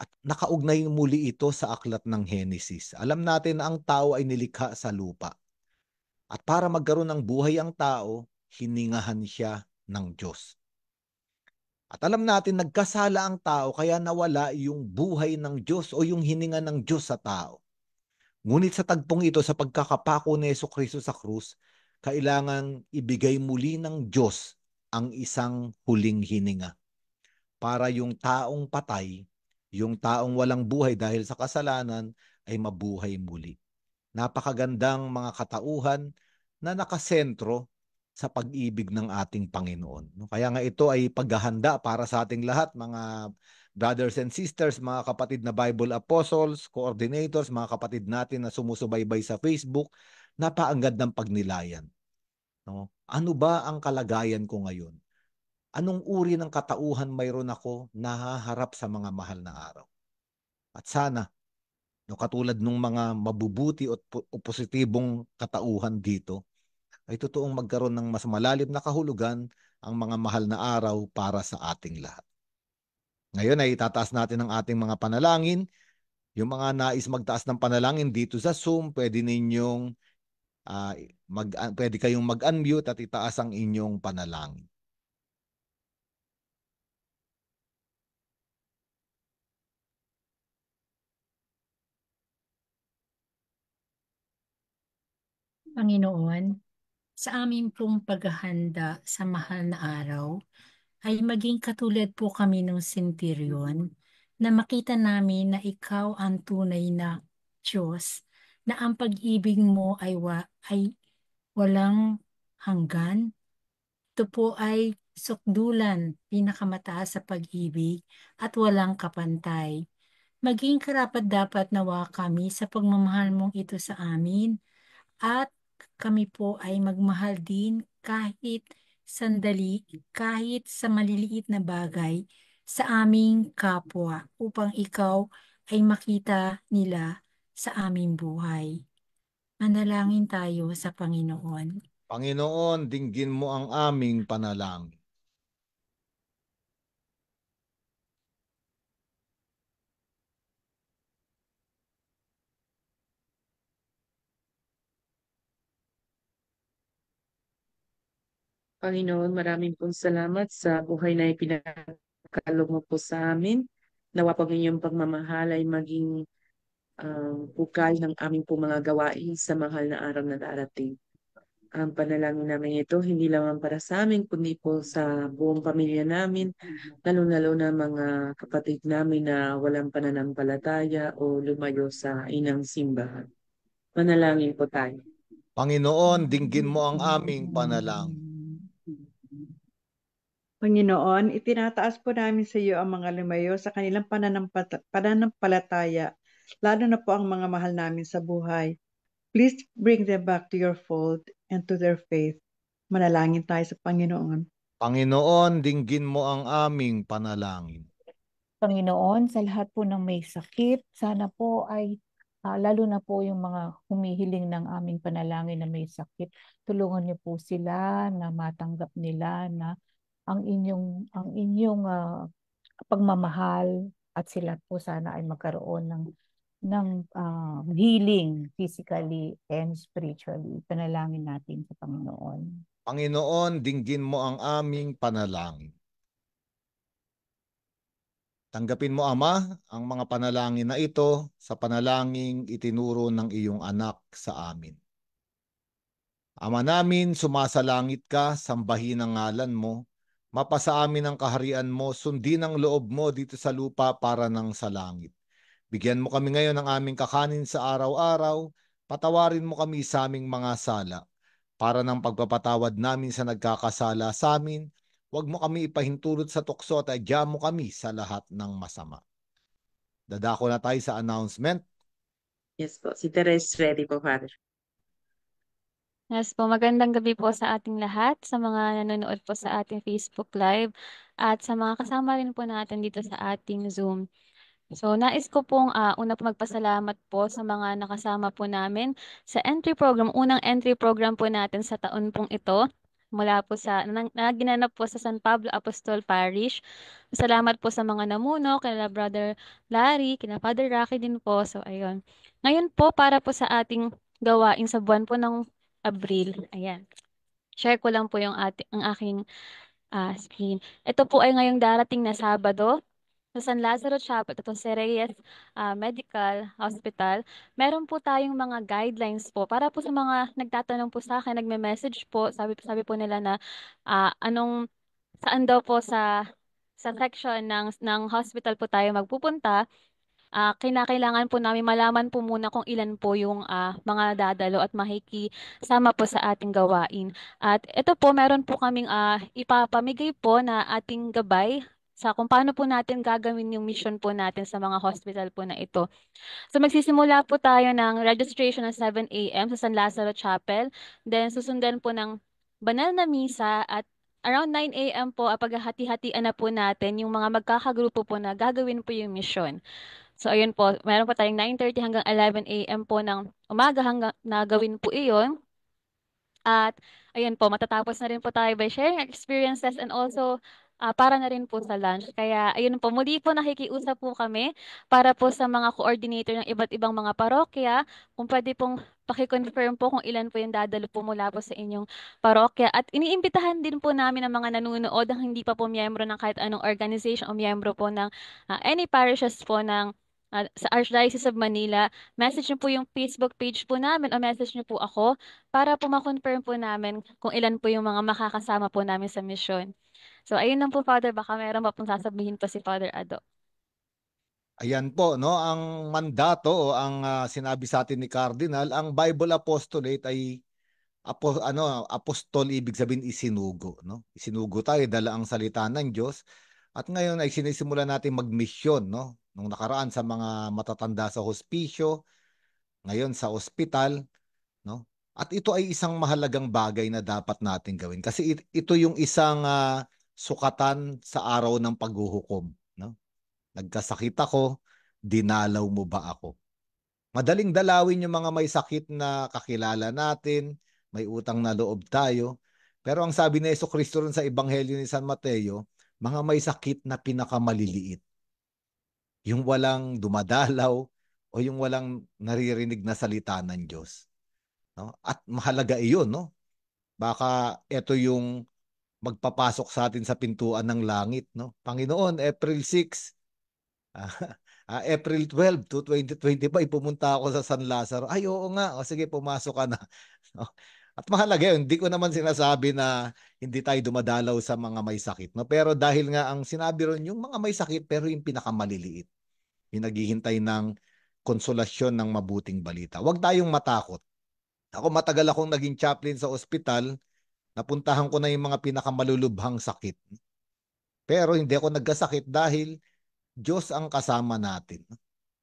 At nakaugnay muli ito sa aklat ng Henesis. Alam natin na ang tao ay nilikha sa lupa. At para magkaroon ng buhay ang tao, hiningahan siya ng Diyos. At alam natin, nagkasala ang tao kaya nawala yung buhay ng Diyos o yung hininga ng Diyos sa tao. Ngunit sa tagpong ito, sa pagkakapako ni Jesucristo sa krus, kailangan ibigay muli ng Diyos ang isang huling hininga para yung taong patay, yung taong walang buhay dahil sa kasalanan, ay mabuhay muli. Napakagandang mga katauhan na nakasentro sa pag-ibig ng ating Panginoon. Kaya nga ito ay paghahanda para sa ating lahat, mga brothers and sisters, mga kapatid na Bible apostles, coordinators, mga kapatid natin na sumusubaybay sa Facebook, napaanggad ng pagnilayan. No? Ano ba ang kalagayan ko ngayon? Anong uri ng katauhan mayroon ako nahaharap sa mga mahal na araw? At sana, no, katulad ng mga mabubuti o positibong katauhan dito, ay totoong magkaroon ng mas malalim na kahulugan ang mga mahal na araw para sa ating lahat. Ngayon ay itataas natin ang ating mga panalangin. Yung mga nais magtaas ng panalangin dito sa Zoom, pwede ninyong pwede kayong mag-unmute at itaas ang inyong panalangin. Panginoon, sa aming pong paghahanda sa mahal na araw, ay maging katulad po kami ng senturyon na makita namin na ikaw ang tunay na Diyos, na ang pag-ibig mo ay walang hanggan. Ito po ay sukdulan, pinakamataas sa pag-ibig at walang kapantay. Maging karapat-dapat nawa kami sa pagmamahal mong ito sa amin at kami po ay magmahal din kahit sandali, kahit sa maliliit na bagay sa aming kapwa upang ikaw ay makita nila sa aming buhay. Manalangin tayo sa Panginoon. Panginoon, dinggin mo ang aming panalangin. Panginoon, maraming pong salamat sa buhay na ipinagkaloob mo po sa amin. Nawa po ang inyong pagmamahal ay maging bukal ng aming po mga gawain sa mahal na araw na darating. Ang panalangin namin ito, hindi lamang para sa amin, kundi po sa buong pamilya namin, lalo-lalo na mga kapatid namin na walang pananampalataya o lumayo sa inang simbahan. Manalangin po tayo. Panginoon, dinggin mo ang aming panalangin. Panginoon, itinataas po namin sa iyo ang mga lumayo sa kanilang pananampalataya, lalo na po ang mga mahal namin sa buhay. Please bring them back to your fold and to their faith. Manalangin tayo sa Panginoon. Panginoon, dinggin mo ang aming panalangin. Panginoon, sa lahat po ng may sakit, sana po ay lalo na po yung mga humihiling ng aming panalangin na may sakit, tulungan niyo po sila na matanggap nila na ang inyong pagmamahal at sila po sana ay magkaroon ng healing physically and spiritually. Panalangin natin sa Panginoon. Panginoon, dinggin mo ang aming panalangin. Tanggapin mo, Ama, ang mga panalangin na ito sa panalangin itinuro ng iyong anak sa amin. Ama namin, sumasalangit ka, sambahin ang ngalan mo, mapasa amin ang kaharian mo, sundin ang loob mo dito sa lupa para ng sa langit. Bigyan mo kami ngayon ng aming kakanin sa araw-araw, patawarin mo kami sa aming mga sala, para ng pagpapatawad namin sa nagkakasala sa amin. Huwag mo kami ipahintulot sa tukso at adya mo kami sa lahat ng masama. Dadako na tayo sa announcement. Yes po, si Teres ready po, Father. Yes po, magandang gabi po sa ating lahat, sa mga nanonood po sa ating Facebook Live, at sa mga kasama rin po natin dito sa ating Zoom. So, nais ko pong una po magpasalamat po sa mga nakasama po namin sa entry program, unang entry program po natin sa taon pong ito, mula po sa, na ginanap po sa San Pablo Apostol Parish. Salamat po sa mga namuno, kina Brother Larry, kina Father Rocky din po. So, ayun. Ngayon po, para po sa ating gawain sa buwan po ng Abril. Ayan. Share ko lang po ang aking screen. Ito po ay ngayong darating na Sabado sa San Lazaro Chapel, ito sa Reyes Medical Hospital. Meron po tayong mga guidelines po para po sa mga nagtatanong po sa akin, nagme-message po, sabi po nila na saan daw po sa section ng hospital po tayo magpupunta. Kinakailangan po namin malaman po muna kung ilan po yung mga dadalo at makikisama po sa ating gawain. At ito po, meron po kaming ipapamigay po na ating gabay sa kung paano po natin gagawin yung mission po natin sa mga hospital po na ito. So magsisimula po tayo ng registration ng 7 a.m. sa San Lazaro Chapel. Then susundan po ng banal na misa at around 9 a.m. po, paghahati-hatian na po natin yung mga magkakagrupo po na gagawin po yung mission. So, ayun po, meron po tayong 9:30 hanggang 11 a.m. po ng umaga hanggang na gawin po iyon. At, ayun po, matatapos na rin po tayo by sharing experiences and also para na rin po sa lunch. Kaya, ayun po, muli po nakikiusap po kami para po sa mga coordinator ng iba't ibang mga parokya, kung pwede pong paki-confirm po kung ilan po yung dadalo po mula po sa inyong parokya. At iniimbitahan din po namin ang mga nanonood ang hindi pa po miyembro ng kahit anong organization o miyembro po ng any parishes po ng sa Archdiocese of Manila. Message niyo po yung Facebook page po namin o message niyo po ako para po ma-confirm po namin kung ilan po yung mga makakasama po namin sa mission. So, ayun lang po, Father. Baka meron pa pong sasabihin pa si Father Ado. Ayan po, no, ang mandato o ang sinabi sa atin ni Cardinal, ang Bible Apostolate ay apostol, ibig sabihin isinugo, no? Isinugo tayo, dala ang salita ng Diyos. At ngayon ay sinisimula natin magmisyon, no? Nung nakaraan sa mga matatanda sa hospisyo, ngayon sa ospital, no? At ito ay isang mahalagang bagay na dapat natin gawin kasi ito yung isang sukatan sa araw ng paghuhukom, no? Nagkasakit ako, dinalaw mo ba ako? Madaling dalawin yung mga may sakit na kakilala natin, may utang na loob tayo. Pero ang sabi ni Jesucristo rin sa Ebanghelyo ni San Mateo, mga may sakit na pinakamaliliit. Yung walang dumadalaw o yung walang naririnig na salita ng Diyos. No? At mahalaga iyon, no? Baka ito yung magpapasok sa atin sa pintuan ng langit, no? Panginoon, April 6, April 12 to 2025, pumunta ako sa San Lazaro. Ay, oo nga. O sige, pumasok ka na. No? At mahalaga yun. Hindi ko naman sinasabi na hindi tayo dumadalaw sa mga may sakit. No? Pero dahil nga ang sinabi ron, yung mga may sakit pero yung pinakamaliliit. Yung naghihintay ng konsolasyon ng mabuting balita. Huwag tayong matakot. Ako matagal akong naging chaplain sa ospital. Napuntahan ko na yung mga pinakamalulubhang sakit. Pero hindi ako nagkasakit dahil Diyos ang kasama natin.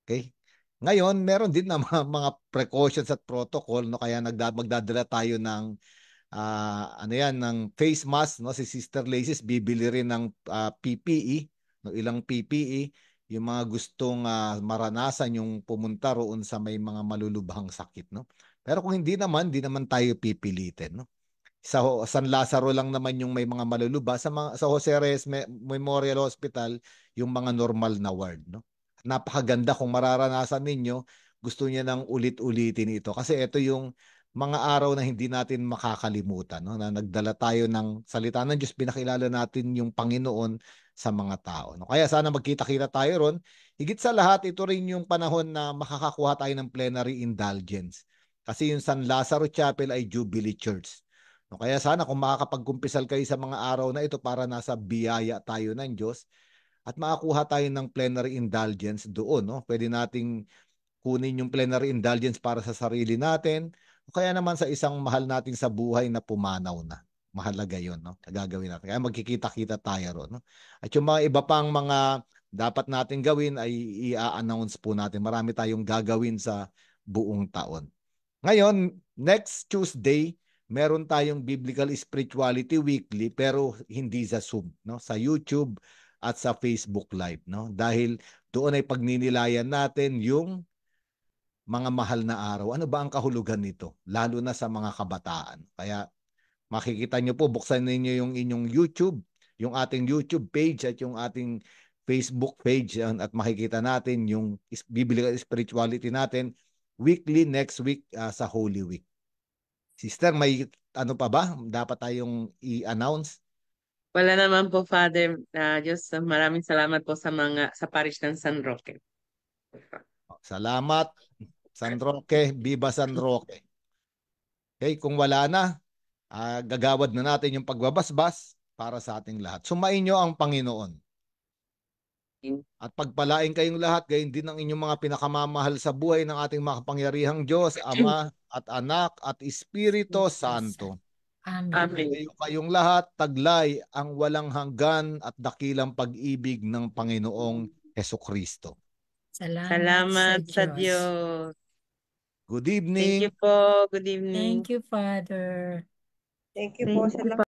Okay? Ngayon, meron din na mga precautions at protocol, no? Kaya magdadala tayo ng ano yan, ng face mask, no? Si Sister Laces bibili rin ng PPE, no? Ilang PPE, yung mga gustong maranasan yung pumunta roon sa may mga malulubhang sakit, no? Pero kung hindi naman tayo pipilitin, no? Sa San Lazaro lang naman yung may mga malulubha, sa Jose Reyes Memorial Hospital yung mga normal na ward, no? Napakaganda kung mararanasan ninyo, gusto niya nang ulit-ulitin ito kasi ito yung mga araw na hindi natin makakalimutan, no? Na nagdala tayo ng salita ng Diyos, pinakilala natin yung Panginoon sa mga tao, no? Kaya sana magkita-kita tayo ron. Higit sa lahat, ito rin yung panahon na makakakuha tayo ng plenary indulgence. Kasi yung San Lazaro Chapel ay Jubilee Church. No, kaya sana kung makakapagkumpisal kayo sa mga araw na ito para nasa biyaya tayo ng Diyos at makakuha tayo ng plenary indulgence doon, no? Pwede nating kunin yung plenary indulgence para sa sarili natin o kaya naman sa isang mahal natin sa buhay na pumanaw na. Mahalaga yun, no? Gagawin natin. Kaya magkikita-kita tayo ron, no? At yung mga iba pang mga dapat natin gawin ay i-announce po natin. Marami tayong gagawin sa buong taon. Ngayon, next Tuesday, meron tayong Biblical Spirituality Weekly pero hindi sa Zoom, no? Sa YouTube at sa Facebook Live, no? Dahil doon ay pagninilayan natin yung mga mahal na araw. Ano ba ang kahulugan nito? Lalo na sa mga kabataan. Kaya makikita nyo po, buksan ninyo yung inyong YouTube, yung ating YouTube page at yung ating Facebook page at makikita natin yung Biblical Spirituality natin weekly next week sa Holy Week. Sister, may ano pa ba dapat tayong i-announce? Wala naman po, Father. Diyos, maraming salamat po sa parish ng San Roque. Salamat, San Roque. Viva San Roque. Okay, kung wala na, gagawad na natin yung pagbabasbas para sa ating lahat. Sumainyo ang Panginoon. At pagpalain kayong lahat, gayon din ang inyong mga pinakamamahal sa buhay ng ating makapangyarihang Diyos, Ama at Anak at Espiritu Santo. Amen. Amen. Kayo kayong lahat, taglay ang walang hanggan at dakilang pag-ibig ng Panginoong Hesukristo. Salamat sa Diyos. Good Thank evening. you po. Good evening. Thank you, Father. Thank you po sa lahat.